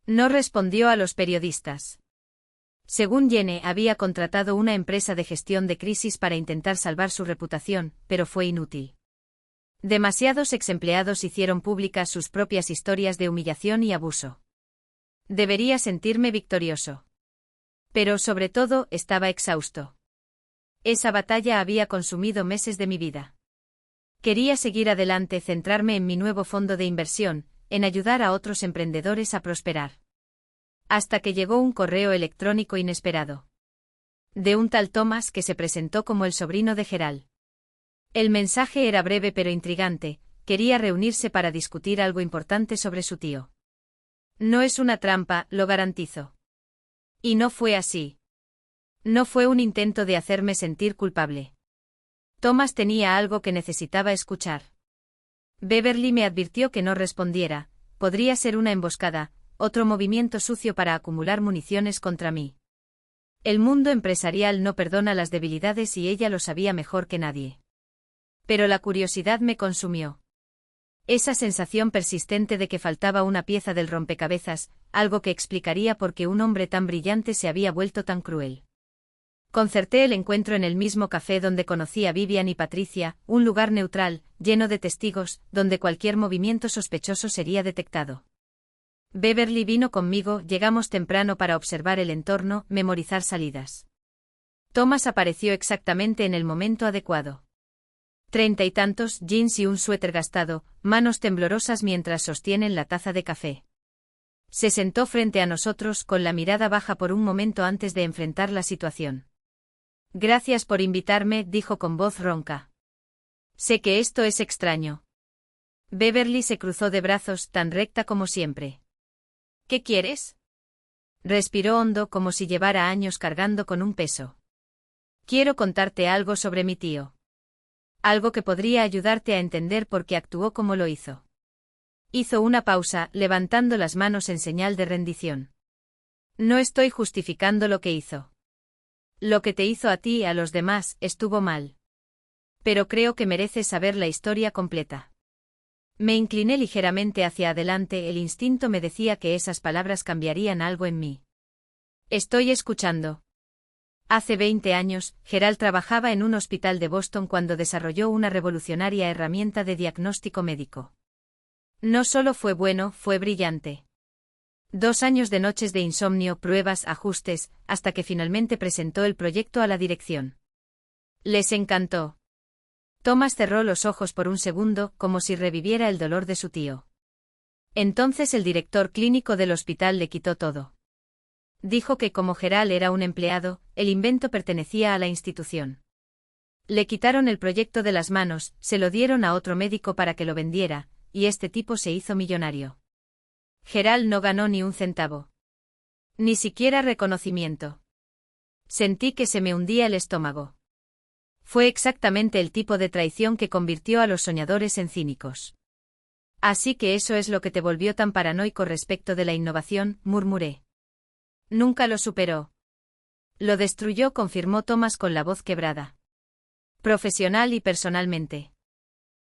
No respondió a los periodistas. Según Jenny, había contratado una empresa de gestión de crisis para intentar salvar su reputación, pero fue inútil. Demasiados exempleados hicieron públicas sus propias historias de humillación y abuso. Debería sentirme victorioso. Pero sobre todo, estaba exhausto. Esa batalla había consumido meses de mi vida. Quería seguir adelante, centrarme en mi nuevo fondo de inversión, en ayudar a otros emprendedores a prosperar. Hasta que llegó un correo electrónico inesperado. De un tal Thomas que se presentó como el sobrino de Gerald. El mensaje era breve pero intrigante, quería reunirse para discutir algo importante sobre su tío. No es una trampa, lo garantizo. Y no fue así. No fue un intento de hacerme sentir culpable. Thomas tenía algo que necesitaba escuchar. Beverly me advirtió que no respondiera, podría ser una emboscada, otro movimiento sucio para acumular municiones contra mí. El mundo empresarial no perdona las debilidades y ella lo sabía mejor que nadie. Pero la curiosidad me consumió. Esa sensación persistente de que faltaba una pieza del rompecabezas, algo que explicaría por qué un hombre tan brillante se había vuelto tan cruel. Concerté el encuentro en el mismo café donde conocí a Vivian y Patricia, un lugar neutral, lleno de testigos, donde cualquier movimiento sospechoso sería detectado. Beverly vino conmigo, llegamos temprano para observar el entorno, memorizar salidas. Thomas apareció exactamente en el momento adecuado. 30 y tantos, jeans y un suéter gastado, manos temblorosas mientras sostienen la taza de café. Se sentó frente a nosotros con la mirada baja por un momento antes de enfrentar la situación. Gracias por invitarme, dijo con voz ronca. Sé que esto es extraño. Beverly se cruzó de brazos, tan recta como siempre. ¿Qué quieres? Respiró hondo como si llevara años cargando con un peso. Quiero contarte algo sobre mi tío. Algo que podría ayudarte a entender por qué actuó como lo hizo. Hizo una pausa, levantando las manos en señal de rendición. No estoy justificando lo que hizo. Lo que te hizo a ti y a los demás estuvo mal. Pero creo que mereces saber la historia completa. Me incliné ligeramente hacia adelante, el instinto me decía que esas palabras cambiarían algo en mí. Estoy escuchando. Hace 20 años, Gerald trabajaba en un hospital de Boston cuando desarrolló una revolucionaria herramienta de diagnóstico médico. No solo fue bueno, fue brillante. 2 años de noches de insomnio, pruebas, ajustes, hasta que finalmente presentó el proyecto a la dirección. Les encantó. Thomas cerró los ojos por un segundo, como si reviviera el dolor de su tío. Entonces el director clínico del hospital le quitó todo. Dijo que como Gerald era un empleado, el invento pertenecía a la institución. Le quitaron el proyecto de las manos, se lo dieron a otro médico para que lo vendiera, y este tipo se hizo millonario. Gerald no ganó ni un centavo. Ni siquiera reconocimiento. Sentí que se me hundía el estómago. Fue exactamente el tipo de traición que convirtió a los soñadores en cínicos. Así que eso es lo que te volvió tan paranoico respecto de la innovación, murmuré. Nunca lo superó. Lo destruyó, confirmó Thomas con la voz quebrada. Profesional y personalmente.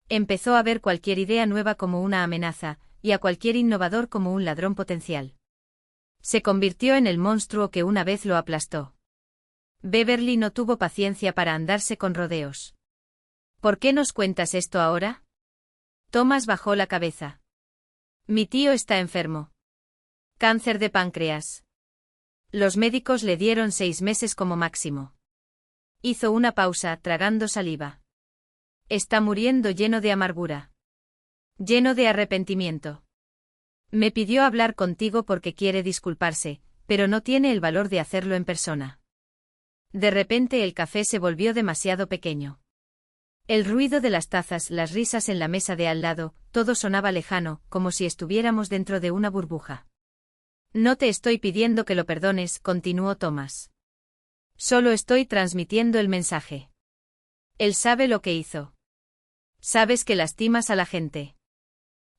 Empezó a ver cualquier idea nueva como una amenaza, y a cualquier innovador como un ladrón potencial. Se convirtió en el monstruo que una vez lo aplastó. Beverly no tuvo paciencia para andarse con rodeos. ¿Por qué nos cuentas esto ahora? Thomas bajó la cabeza. Mi tío está enfermo. Cáncer de páncreas. Los médicos le dieron 6 meses como máximo. Hizo una pausa, tragando saliva. Está muriendo lleno de amargura. Lleno de arrepentimiento. Me pidió hablar contigo porque quiere disculparse, pero no tiene el valor de hacerlo en persona. De repente el café se volvió demasiado pequeño. El ruido de las tazas, las risas en la mesa de al lado, todo sonaba lejano, como si estuviéramos dentro de una burbuja. No te estoy pidiendo que lo perdones, continuó Thomas. Solo estoy transmitiendo el mensaje. Él sabe lo que hizo. Sabes que lastimas a la gente.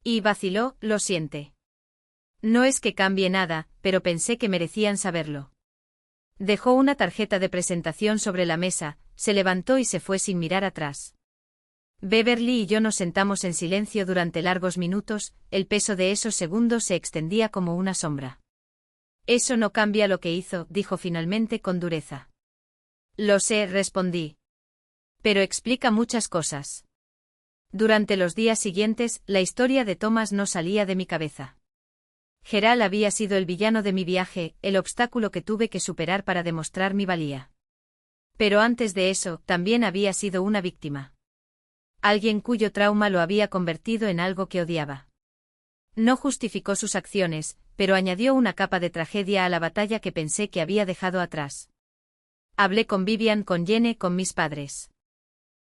Y vaciló, lo siente. No es que cambie nada, pero pensé que merecían saberlo. Dejó una tarjeta de presentación sobre la mesa, se levantó y se fue sin mirar atrás. Beverly y yo nos sentamos en silencio durante largos minutos, el peso de esos segundos se extendía como una sombra. Eso no cambia lo que hizo, dijo finalmente con dureza. Lo sé, respondí. Pero explica muchas cosas. Durante los días siguientes, la historia de Thomas no salía de mi cabeza. Gerald había sido el villano de mi viaje, el obstáculo que tuve que superar para demostrar mi valía. Pero antes de eso, también había sido una víctima. Alguien cuyo trauma lo había convertido en algo que odiaba. No justificó sus acciones, pero añadió una capa de tragedia a la batalla que pensé que había dejado atrás. Hablé con Vivian, con Jenny, con mis padres.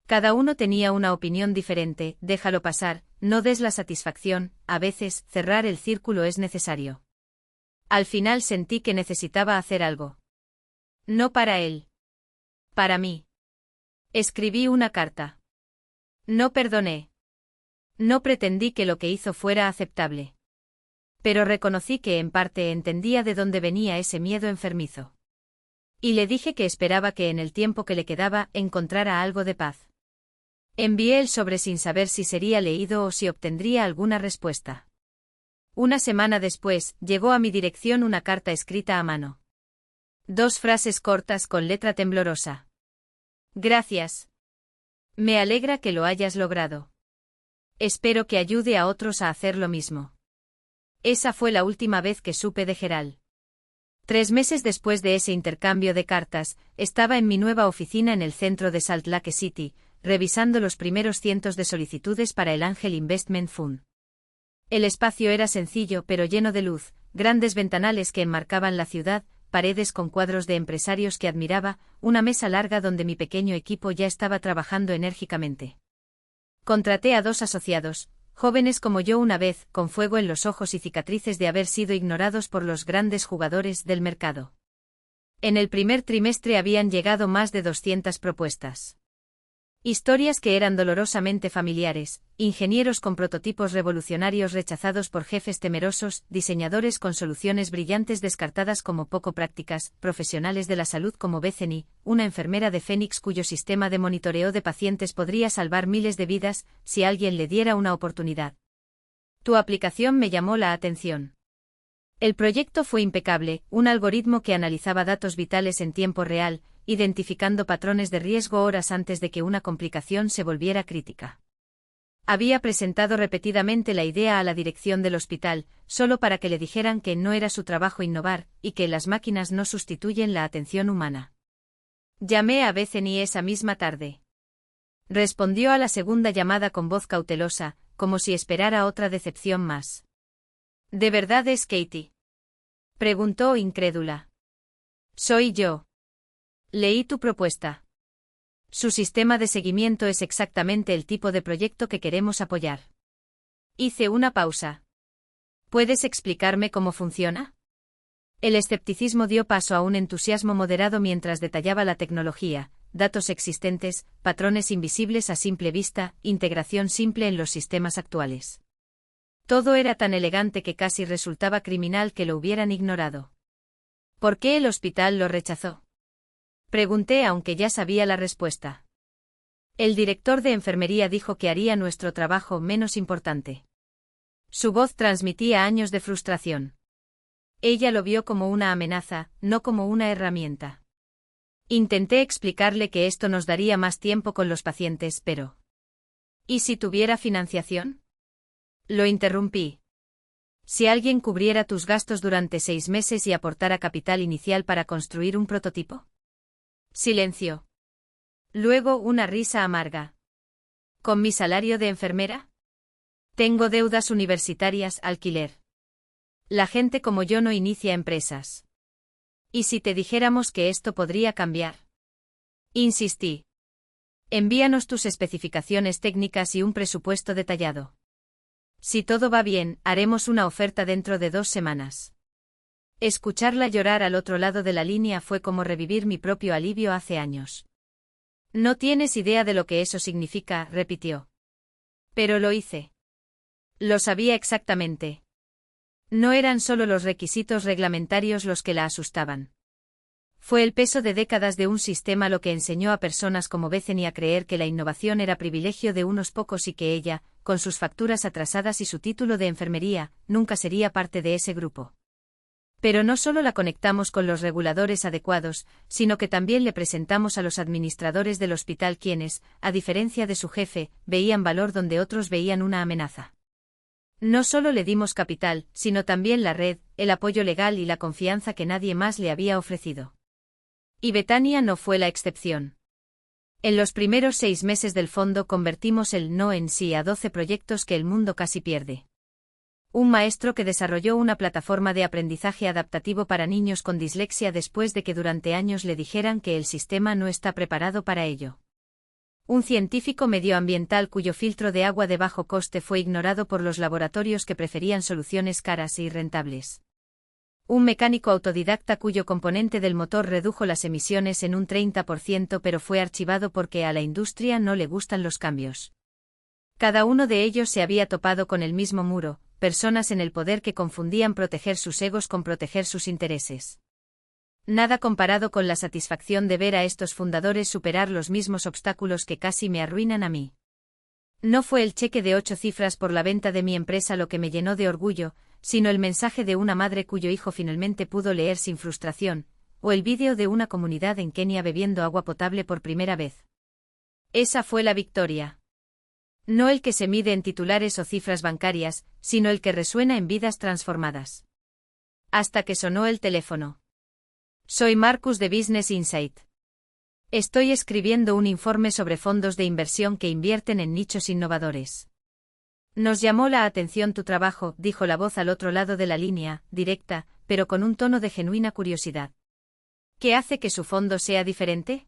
Cada uno tenía una opinión diferente. Déjalo pasar, no des la satisfacción, a veces, cerrar el círculo es necesario. Al final sentí que necesitaba hacer algo. No para él. Para mí. Escribí una carta. No perdoné. No pretendí que lo que hizo fuera aceptable. Pero reconocí que en parte entendía de dónde venía ese miedo enfermizo. Y le dije que esperaba que en el tiempo que le quedaba encontrara algo de paz. Envié el sobre sin saber si sería leído o si obtendría alguna respuesta. Una semana después, llegó a mi dirección una carta escrita a mano. 2 frases cortas con letra temblorosa. Gracias. Me alegra que lo hayas logrado. Espero que ayude a otros a hacer lo mismo. Esa fue la última vez que supe de Gerald. 3 meses después de ese intercambio de cartas, estaba en mi nueva oficina en el centro de Salt Lake City, revisando los primeros cientos de solicitudes para el Angel Investment Fund. El espacio era sencillo pero lleno de luz, grandes ventanales que enmarcaban la ciudad, paredes con cuadros de empresarios que admiraba, una mesa larga donde mi pequeño equipo ya estaba trabajando enérgicamente. Contraté a 2 asociados, jóvenes como yo una vez, con fuego en los ojos y cicatrices de haber sido ignorados por los grandes jugadores del mercado. En el primer trimestre habían llegado más de 200 propuestas. Historias que eran dolorosamente familiares, ingenieros con prototipos revolucionarios rechazados por jefes temerosos, diseñadores con soluciones brillantes descartadas como poco prácticas, profesionales de la salud como Bethany, una enfermera de Phoenix cuyo sistema de monitoreo de pacientes podría salvar miles de vidas si alguien le diera una oportunidad. Tu aplicación me llamó la atención. El proyecto fue impecable, un algoritmo que analizaba datos vitales en tiempo real, identificando patrones de riesgo horas antes de que una complicación se volviera crítica. Había presentado repetidamente la idea a la dirección del hospital, solo para que le dijeran que no era su trabajo innovar, y que las máquinas no sustituyen la atención humana. Llamé a Bethany esa misma tarde. Respondió a la segunda llamada con voz cautelosa, como si esperara otra decepción más. ¿De verdad es Katie?, preguntó incrédula. Soy yo. Leí tu propuesta. Su sistema de seguimiento es exactamente el tipo de proyecto que queremos apoyar. Hice una pausa. ¿Puedes explicarme cómo funciona? El escepticismo dio paso a un entusiasmo moderado mientras detallaba la tecnología, datos existentes, patrones invisibles a simple vista, integración simple en los sistemas actuales. Todo era tan elegante que casi resultaba criminal que lo hubieran ignorado. ¿Por qué el hospital lo rechazó?, pregunté aunque ya sabía la respuesta. El director de enfermería dijo que haría nuestro trabajo menos importante. Su voz transmitía años de frustración. Ella lo vio como una amenaza, no como una herramienta. Intenté explicarle que esto nos daría más tiempo con los pacientes, pero... ¿y si tuviera financiación? Lo interrumpí. Si alguien cubriera tus gastos durante 6 meses y aportara capital inicial para construir un prototipo. Silencio. Luego una risa amarga. ¿Con mi salario de enfermera? Tengo deudas universitarias, alquiler. La gente como yo no inicia empresas. ¿Y si te dijéramos que esto podría cambiar? Insistí. Envíanos tus especificaciones técnicas y un presupuesto detallado. Si todo va bien, haremos una oferta dentro de 2 semanas. Escucharla llorar al otro lado de la línea fue como revivir mi propio alivio hace años. No tienes idea de lo que eso significa, repitió. Pero lo hice. Lo sabía exactamente. No eran solo los requisitos reglamentarios los que la asustaban. Fue el peso de décadas de un sistema lo que enseñó a personas como Bethany a creer que la innovación era privilegio de unos pocos y que ella, con sus facturas atrasadas y su título de enfermería, nunca sería parte de ese grupo. Pero no solo la conectamos con los reguladores adecuados, sino que también le presentamos a los administradores del hospital quienes, a diferencia de su jefe, veían valor donde otros veían una amenaza. No solo le dimos capital, sino también la red, el apoyo legal y la confianza que nadie más le había ofrecido. Y Betania no fue la excepción. En los primeros 6 meses del fondo convertimos el no en sí a 12 proyectos que el mundo casi pierde. Un maestro que desarrolló una plataforma de aprendizaje adaptativo para niños con dislexia después de que durante años le dijeran que el sistema no está preparado para ello. Un científico medioambiental cuyo filtro de agua de bajo coste fue ignorado por los laboratorios que preferían soluciones caras y rentables. Un mecánico autodidacta cuyo componente del motor redujo las emisiones en un 30% pero fue archivado porque a la industria no le gustan los cambios. Cada uno de ellos se había topado con el mismo muro, personas en el poder que confundían proteger sus egos con proteger sus intereses. Nada comparado con la satisfacción de ver a estos fundadores superar los mismos obstáculos que casi me arruinan a mí. No fue el cheque de 8 cifras por la venta de mi empresa lo que me llenó de orgullo, sino el mensaje de una madre cuyo hijo finalmente pudo leer sin frustración, o el vídeo de una comunidad en Kenia bebiendo agua potable por primera vez. Esa fue la victoria. No el que se mide en titulares o cifras bancarias, sino el que resuena en vidas transformadas. Hasta que sonó el teléfono. Soy Marcus de Business Insight. Estoy escribiendo un informe sobre fondos de inversión que invierten en nichos innovadores. Nos llamó la atención tu trabajo, dijo la voz al otro lado de la línea, directa, pero con un tono de genuina curiosidad. ¿Qué hace que su fondo sea diferente?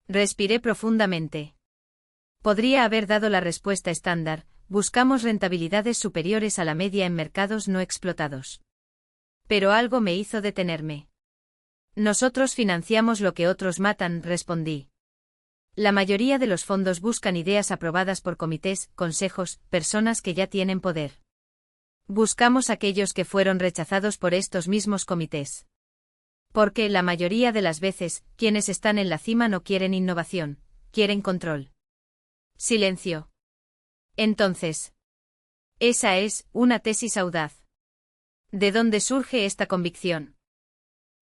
Respiré profundamente. Podría haber dado la respuesta estándar: buscamos rentabilidades superiores a la media en mercados no explotados. Pero algo me hizo detenerme. Nosotros financiamos lo que otros matan, respondí. La mayoría de los fondos buscan ideas aprobadas por comités, consejos, personas que ya tienen poder. Buscamos aquellos que fueron rechazados por estos mismos comités. Porque, la mayoría de las veces, quienes están en la cima no quieren innovación, quieren control. Silencio. Entonces. Esa es una tesis audaz. ¿De dónde surge esta convicción?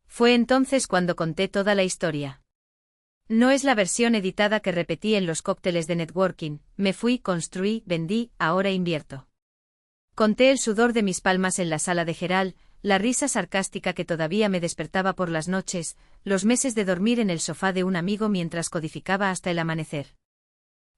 Fue entonces cuando conté toda la historia. No es la versión editada que repetí en los cócteles de networking: me fui, construí, vendí, ahora invierto. Conté el sudor de mis palmas en la sala de Geral, la risa sarcástica que todavía me despertaba por las noches, los meses de dormir en el sofá de un amigo mientras codificaba hasta el amanecer.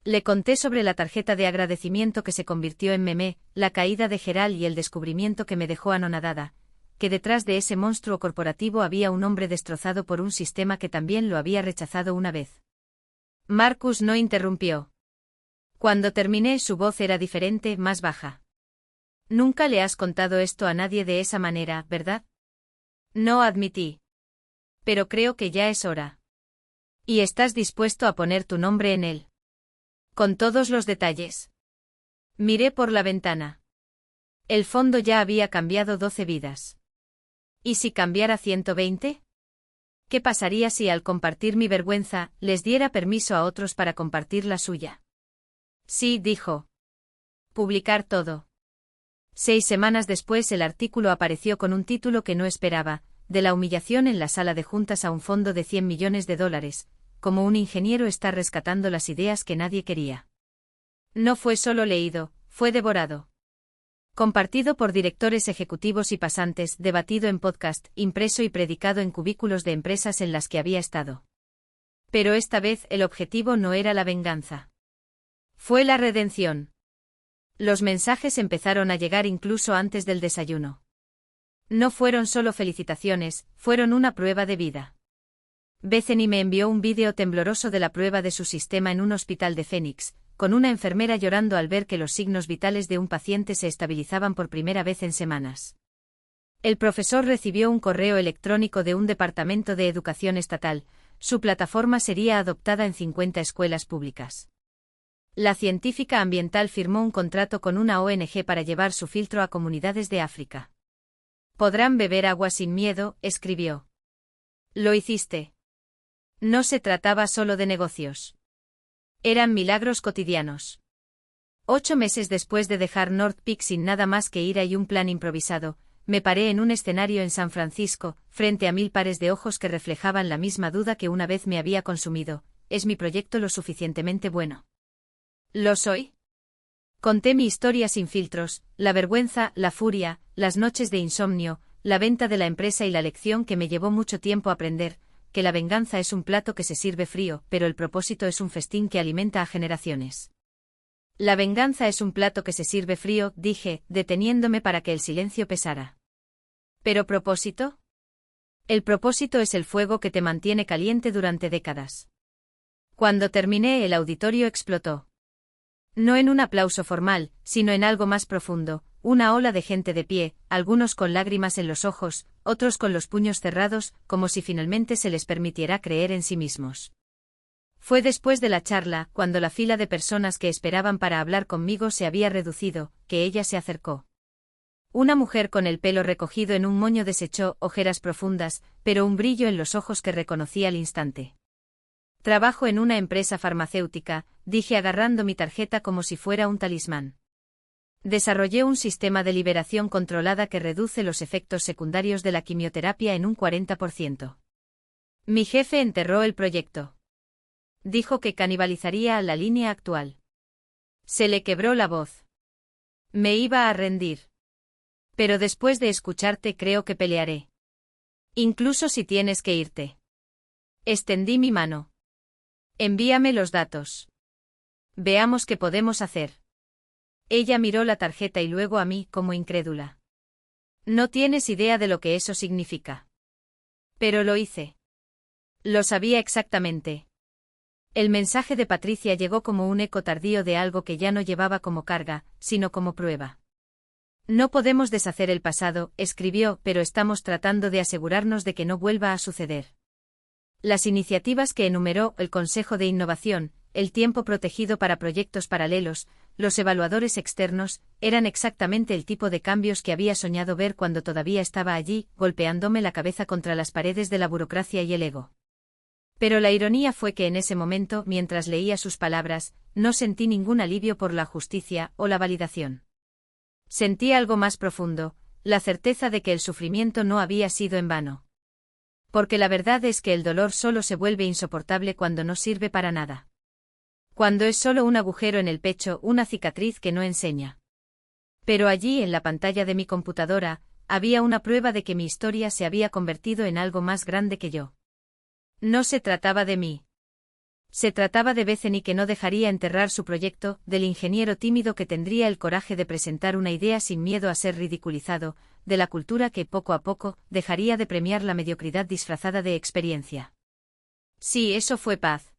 Le conté sobre la tarjeta de agradecimiento que se convirtió en meme, la caída de Geral y el descubrimiento que me dejó anonadada, que detrás de ese monstruo corporativo había un hombre destrozado por un sistema que también lo había rechazado una vez. Marcus no interrumpió. Cuando terminé su voz era diferente, más baja. Nunca le has contado esto a nadie de esa manera, ¿verdad? No, admití. Pero creo que ya es hora. ¿Y estás dispuesto a poner tu nombre en él? Con todos los detalles. Miré por la ventana. El fondo ya había cambiado 12 vidas. ¿Y si cambiara 120? ¿Qué pasaría si al compartir mi vergüenza, les diera permiso a otros para compartir la suya? Sí, dijo. Publicar todo. 6 semanas después el artículo apareció con un título que no esperaba: de la humillación en la sala de juntas a un fondo de $100 millones, como un ingeniero está rescatando las ideas que nadie quería. No fue solo leído, fue devorado. Compartido por directores ejecutivos y pasantes, debatido en podcast, impreso y predicado en cubículos de empresas en las que había estado. Pero esta vez el objetivo no era la venganza. Fue la redención. Los mensajes empezaron a llegar incluso antes del desayuno. No fueron solo felicitaciones, fueron una prueba de vida. Bethany me envió un vídeo tembloroso de la prueba de su sistema en un hospital de Phoenix, con una enfermera llorando al ver que los signos vitales de un paciente se estabilizaban por primera vez en semanas. El profesor recibió un correo electrónico de un departamento de educación estatal: su plataforma sería adoptada en 50 escuelas públicas. La científica ambiental firmó un contrato con una ONG para llevar su filtro a comunidades de África. Podrán beber agua sin miedo, escribió. Lo hiciste. No se trataba solo de negocios. Eran milagros cotidianos. 8 meses después de dejar North Peak sin nada más que ira y un plan improvisado, me paré en un escenario en San Francisco, frente a 1000 pares de ojos que reflejaban la misma duda que una vez me había consumido: ¿es mi proyecto lo suficientemente bueno? ¿Lo soy? Conté mi historia sin filtros, la vergüenza, la furia, las noches de insomnio, la venta de la empresa y la lección que me llevó mucho tiempo aprender: que la venganza es un plato que se sirve frío, pero el propósito es un festín que alimenta a generaciones. La venganza es un plato que se sirve frío, dije, deteniéndome para que el silencio pesara. ¿Pero propósito? El propósito es el fuego que te mantiene caliente durante décadas. Cuando terminé, el auditorio explotó. No en un aplauso formal, sino en algo más profundo, una ola de gente de pie, algunos con lágrimas en los ojos, otros con los puños cerrados, como si finalmente se les permitiera creer en sí mismos. Fue después de la charla, cuando la fila de personas que esperaban para hablar conmigo se había reducido, que ella se acercó. Una mujer con el pelo recogido en un moño desechó, ojeras profundas, pero un brillo en los ojos que reconocí al instante. Trabajo en una empresa farmacéutica, dije agarrando mi tarjeta como si fuera un talismán. Desarrollé un sistema de liberación controlada que reduce los efectos secundarios de la quimioterapia en un 40%. Mi jefe enterró el proyecto. Dijo que canibalizaría a la línea actual. Se le quebró la voz. Me iba a rendir. Pero después de escucharte creo que pelearé. Incluso si tienes que irte. Extendí mi mano. Envíame los datos. Veamos qué podemos hacer. Ella miró la tarjeta y luego a mí, como incrédula. No tienes idea de lo que eso significa. Pero lo hice. Lo sabía exactamente. El mensaje de Patricia llegó como un eco tardío de algo que ya no llevaba como carga, sino como prueba. No podemos deshacer el pasado, escribió, pero estamos tratando de asegurarnos de que no vuelva a suceder. Las iniciativas que enumeró, el Consejo de Innovación, el tiempo protegido para proyectos paralelos, los evaluadores externos, eran exactamente el tipo de cambios que había soñado ver cuando todavía estaba allí, golpeándome la cabeza contra las paredes de la burocracia y el ego. Pero la ironía fue que en ese momento, mientras leía sus palabras, no sentí ningún alivio por la justicia o la validación. Sentí algo más profundo, la certeza de que el sufrimiento no había sido en vano. Porque la verdad es que el dolor solo se vuelve insoportable cuando no sirve para nada. Cuando es solo un agujero en el pecho, una cicatriz que no enseña. Pero allí, en la pantalla de mi computadora, había una prueba de que mi historia se había convertido en algo más grande que yo. No se trataba de mí. Se trataba de Bethany, que no dejaría enterrar su proyecto, del ingeniero tímido que tendría el coraje de presentar una idea sin miedo a ser ridiculizado, de la cultura que, poco a poco, dejaría de premiar la mediocridad disfrazada de experiencia. Sí, eso fue paz.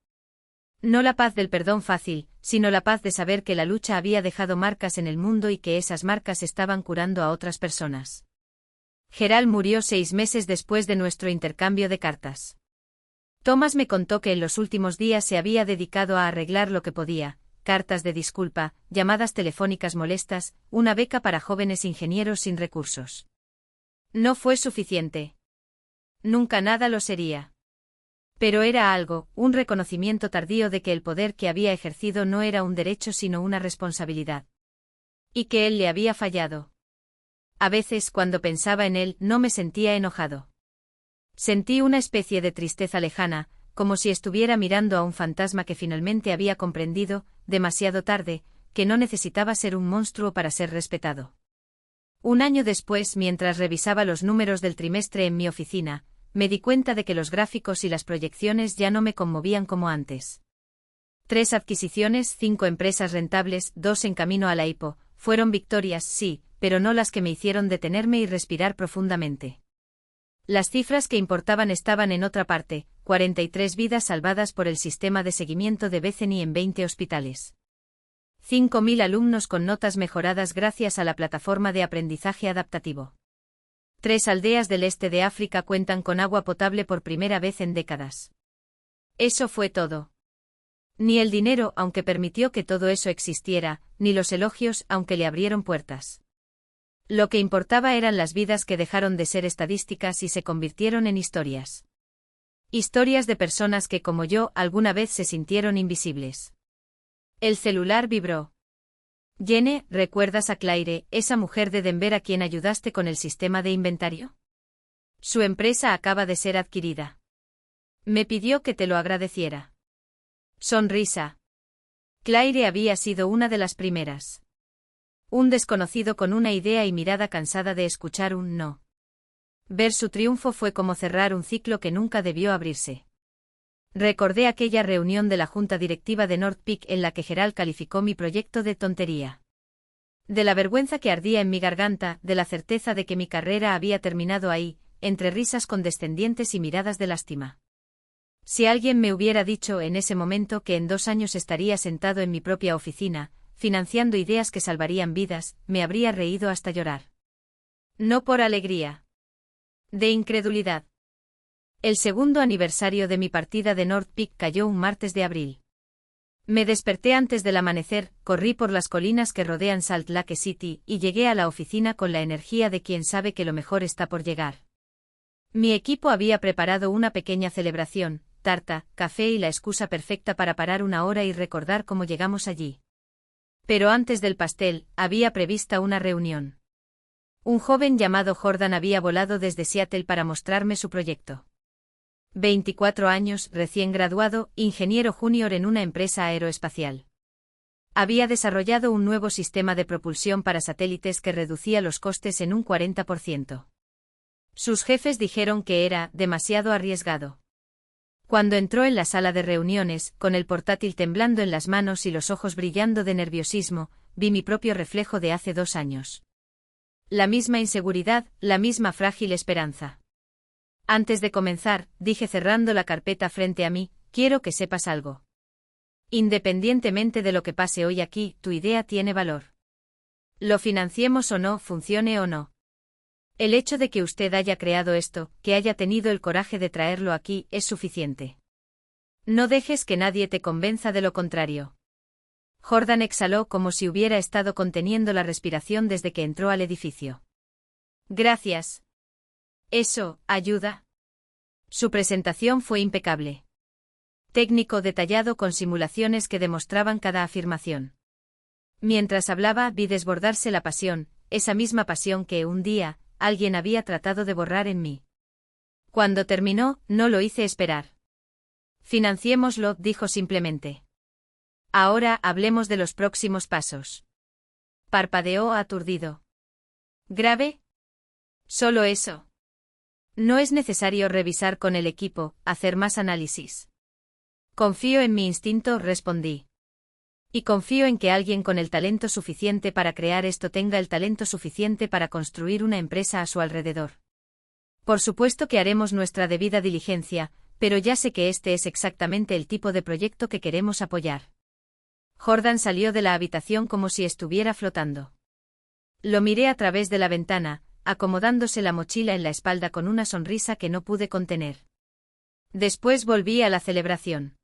No la paz del perdón fácil, sino la paz de saber que la lucha había dejado marcas en el mundo y que esas marcas estaban curando a otras personas. Gerald murió 6 meses después de nuestro intercambio de cartas. Thomas me contó que en los últimos días se había dedicado a arreglar lo que podía: cartas de disculpa, llamadas telefónicas molestas, una beca para jóvenes ingenieros sin recursos. No fue suficiente. Nunca nada lo sería. Pero era algo, un reconocimiento tardío de que el poder que había ejercido no era un derecho sino una responsabilidad. Y que él le había fallado. A veces, cuando pensaba en él, no me sentía enojado. Sentí una especie de tristeza lejana, como si estuviera mirando a un fantasma que finalmente había comprendido, demasiado tarde, que no necesitaba ser un monstruo para ser respetado. Un año después, mientras revisaba los números del trimestre en mi oficina, me di cuenta de que los gráficos y las proyecciones ya no me conmovían como antes. 3 adquisiciones, 5 empresas rentables, 2 en camino a la IPO, fueron victorias, sí, pero no las que me hicieron detenerme y respirar profundamente. Las cifras que importaban estaban en otra parte: 43 vidas salvadas por el sistema de seguimiento de Bethany en 20 hospitales. 5.000 alumnos con notas mejoradas gracias a la plataforma de aprendizaje adaptativo. 3 aldeas del este de África cuentan con agua potable por primera vez en décadas. Eso fue todo. Ni el dinero, aunque permitió que todo eso existiera, ni los elogios, aunque le abrieron puertas. Lo que importaba eran las vidas que dejaron de ser estadísticas y se convirtieron en historias. Historias de personas que, como yo, alguna vez se sintieron invisibles. El celular vibró. Jenny, ¿recuerdas a Claire, esa mujer de Denver a quien ayudaste con el sistema de inventario? Su empresa acaba de ser adquirida. Me pidió que te lo agradeciera. Sonrisa. Claire había sido una de las primeras. Un desconocido con una idea y mirada cansada de escuchar un no. Ver su triunfo fue como cerrar un ciclo que nunca debió abrirse. Recordé aquella reunión de la junta directiva de North Peak en la que Gerald calificó mi proyecto de tontería. De la vergüenza que ardía en mi garganta, de la certeza de que mi carrera había terminado ahí, entre risas condescendientes y miradas de lástima. Si alguien me hubiera dicho en ese momento que en 2 años estaría sentado en mi propia oficina, financiando ideas que salvarían vidas, me habría reído hasta llorar. No por alegría. De incredulidad. El segundo aniversario de mi partida de North Peak cayó un martes de abril. Me desperté antes del amanecer, corrí por las colinas que rodean Salt Lake City y llegué a la oficina con la energía de quien sabe que lo mejor está por llegar. Mi equipo había preparado una pequeña celebración, tarta, café y la excusa perfecta para parar una hora y recordar cómo llegamos allí. Pero antes del pastel, había prevista una reunión. Un joven llamado Jordan había volado desde Seattle para mostrarme su proyecto. 24 años, recién graduado, ingeniero junior en una empresa aeroespacial. Había desarrollado un nuevo sistema de propulsión para satélites que reducía los costes en un 40%. Sus jefes dijeron que era demasiado arriesgado. Cuando entró en la sala de reuniones, con el portátil temblando en las manos y los ojos brillando de nerviosismo, vi mi propio reflejo de hace 2 años. La misma inseguridad, la misma frágil esperanza. Antes de comenzar, dije cerrando la carpeta frente a mí, quiero que sepas algo. Independientemente de lo que pase hoy aquí, tu idea tiene valor. Lo financiemos o no, funcione o no. El hecho de que usted haya creado esto, que haya tenido el coraje de traerlo aquí, es suficiente. No dejes que nadie te convenza de lo contrario. Jordan exhaló como si hubiera estado conteniendo la respiración desde que entró al edificio. Gracias. Eso, ayuda. Su presentación fue impecable. Técnico detallado con simulaciones que demostraban cada afirmación. Mientras hablaba, vi desbordarse la pasión, esa misma pasión que, un día, alguien había tratado de borrar en mí. Cuando terminó, no lo hice esperar. Financiémoslo, dijo simplemente. Ahora hablemos de los próximos pasos. Parpadeó aturdido. ¿Grave? Solo eso. No es necesario revisar con el equipo, hacer más análisis. Confío en mi instinto, respondí. Y confío en que alguien con el talento suficiente para crear esto tenga el talento suficiente para construir una empresa a su alrededor. Por supuesto que haremos nuestra debida diligencia, pero ya sé que este es exactamente el tipo de proyecto que queremos apoyar. Jordan salió de la habitación como si estuviera flotando. Lo miré a través de la ventana, acomodándose la mochila en la espalda con una sonrisa que no pude contener. Después volví a la celebración.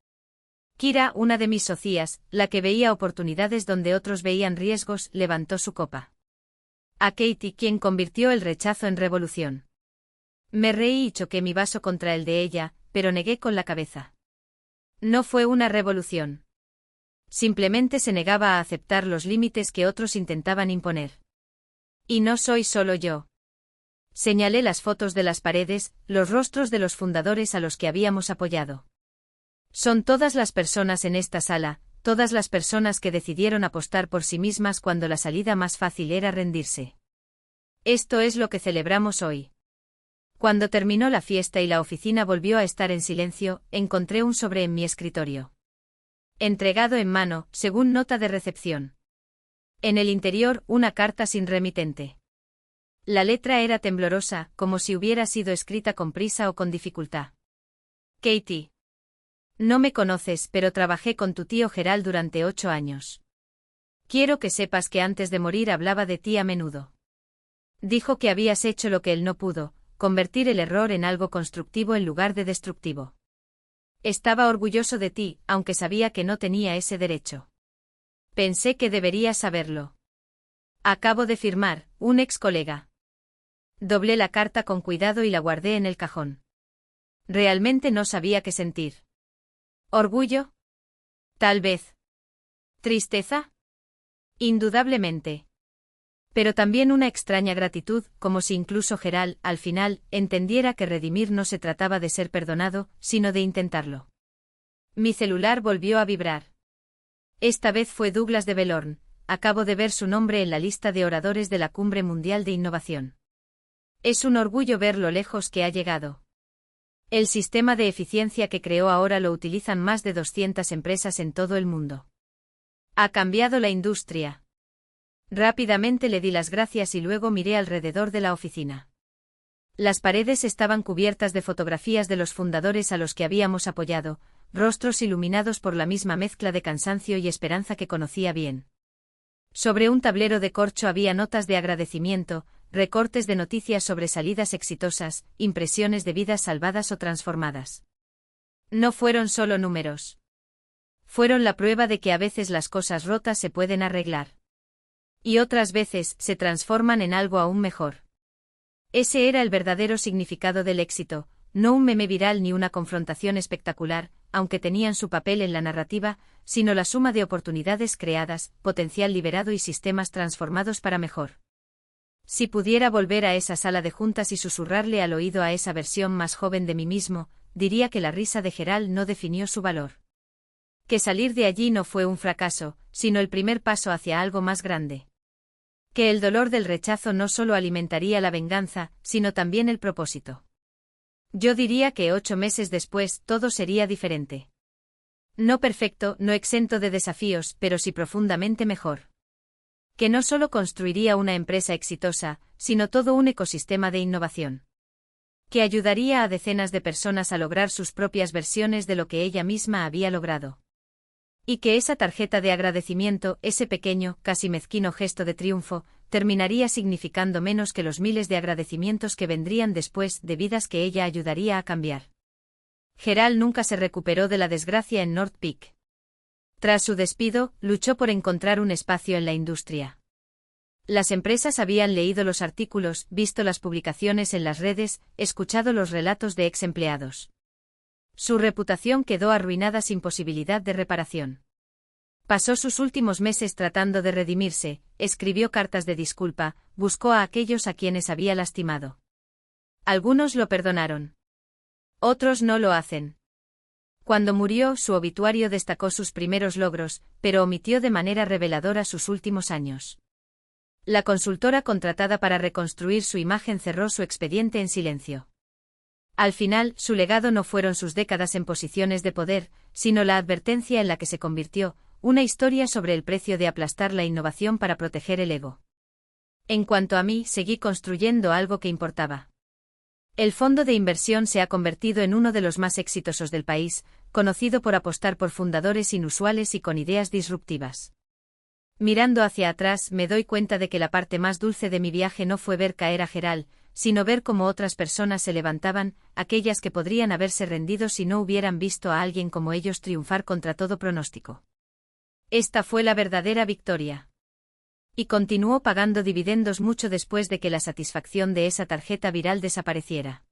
Kira, una de mis socias, la que veía oportunidades donde otros veían riesgos, levantó su copa. A Katie, quien convirtió el rechazo en revolución. Me reí y choqué mi vaso contra el de ella, pero negué con la cabeza. No fue una revolución. Simplemente se negaba a aceptar los límites que otros intentaban imponer. Y no soy solo yo. Señalé las fotos de las paredes, los rostros de los fundadores a los que habíamos apoyado. Son todas las personas en esta sala, todas las personas que decidieron apostar por sí mismas cuando la salida más fácil era rendirse. Esto es lo que celebramos hoy. Cuando terminó la fiesta y la oficina volvió a estar en silencio, encontré un sobre en mi escritorio. Entregado en mano, según nota de recepción. En el interior, una carta sin remitente. La letra era temblorosa, como si hubiera sido escrita con prisa o con dificultad. Katie. No me conoces, pero trabajé con tu tío Gerald durante 8 años. Quiero que sepas que antes de morir hablaba de ti a menudo. Dijo que habías hecho lo que él no pudo, convertir el error en algo constructivo en lugar de destructivo. Estaba orgulloso de ti, aunque sabía que no tenía ese derecho. Pensé que deberías saberlo. Acabo de firmar, un ex colega. Doblé la carta con cuidado y la guardé en el cajón. Realmente no sabía qué sentir. ¿Orgullo? Tal vez. ¿Tristeza? Indudablemente. Pero también una extraña gratitud, como si incluso Gerald, al final, entendiera que redimir no se trataba de ser perdonado, sino de intentarlo. Mi celular volvió a vibrar. Esta vez fue Douglas de Belorn. Acabo de ver su nombre en la lista de oradores de la Cumbre Mundial de Innovación. Es un orgullo ver lo lejos que ha llegado. El sistema de eficiencia que creó ahora lo utilizan más de 200 empresas en todo el mundo. Ha cambiado la industria. Rápidamente le di las gracias y luego miré alrededor de la oficina. Las paredes estaban cubiertas de fotografías de los fundadores a los que habíamos apoyado, rostros iluminados por la misma mezcla de cansancio y esperanza que conocía bien. Sobre un tablero de corcho había notas de agradecimiento, recortes de noticias sobre salidas exitosas, impresiones de vidas salvadas o transformadas. No fueron solo números. Fueron la prueba de que a veces las cosas rotas se pueden arreglar. Y otras veces se transforman en algo aún mejor. Ese era el verdadero significado del éxito, no un meme viral ni una confrontación espectacular, aunque tenían su papel en la narrativa, sino la suma de oportunidades creadas, potencial liberado y sistemas transformados para mejor. Si pudiera volver a esa sala de juntas y susurrarle al oído a esa versión más joven de mí mismo, diría que la risa de Gerald no definió su valor. Que salir de allí no fue un fracaso, sino el primer paso hacia algo más grande. Que el dolor del rechazo no solo alimentaría la venganza, sino también el propósito. Yo diría que 8 meses después todo sería diferente. No perfecto, no exento de desafíos, pero sí profundamente mejor. Que no solo construiría una empresa exitosa, sino todo un ecosistema de innovación. Que ayudaría a decenas de personas a lograr sus propias versiones de lo que ella misma había logrado. Y que esa tarjeta de agradecimiento, ese pequeño, casi mezquino gesto de triunfo, terminaría significando menos que los miles de agradecimientos que vendrían después de vidas que ella ayudaría a cambiar. Gerald nunca se recuperó de la desgracia en North Peak. Tras su despido, luchó por encontrar un espacio en la industria. Las empresas habían leído los artículos, visto las publicaciones en las redes, escuchado los relatos de ex empleados. Su reputación quedó arruinada sin posibilidad de reparación. Pasó sus últimos meses tratando de redimirse, escribió cartas de disculpa, buscó a aquellos a quienes había lastimado. Algunos lo perdonaron. Otros no lo hacen. Cuando murió, su obituario destacó sus primeros logros, pero omitió de manera reveladora sus últimos años. La consultora contratada para reconstruir su imagen cerró su expediente en silencio. Al final, su legado no fueron sus décadas en posiciones de poder, sino la advertencia en la que se convirtió, una historia sobre el precio de aplastar la innovación para proteger el ego. En cuanto a mí, seguí construyendo algo que importaba. El fondo de inversión se ha convertido en uno de los más exitosos del país, conocido por apostar por fundadores inusuales y con ideas disruptivas. Mirando hacia atrás, me doy cuenta de que la parte más dulce de mi viaje no fue ver caer a Gerald, sino ver cómo otras personas se levantaban, aquellas que podrían haberse rendido si no hubieran visto a alguien como ellos triunfar contra todo pronóstico. Esta fue la verdadera victoria. Y continuó pagando dividendos mucho después de que la satisfacción de esa tarjeta viral desapareciera.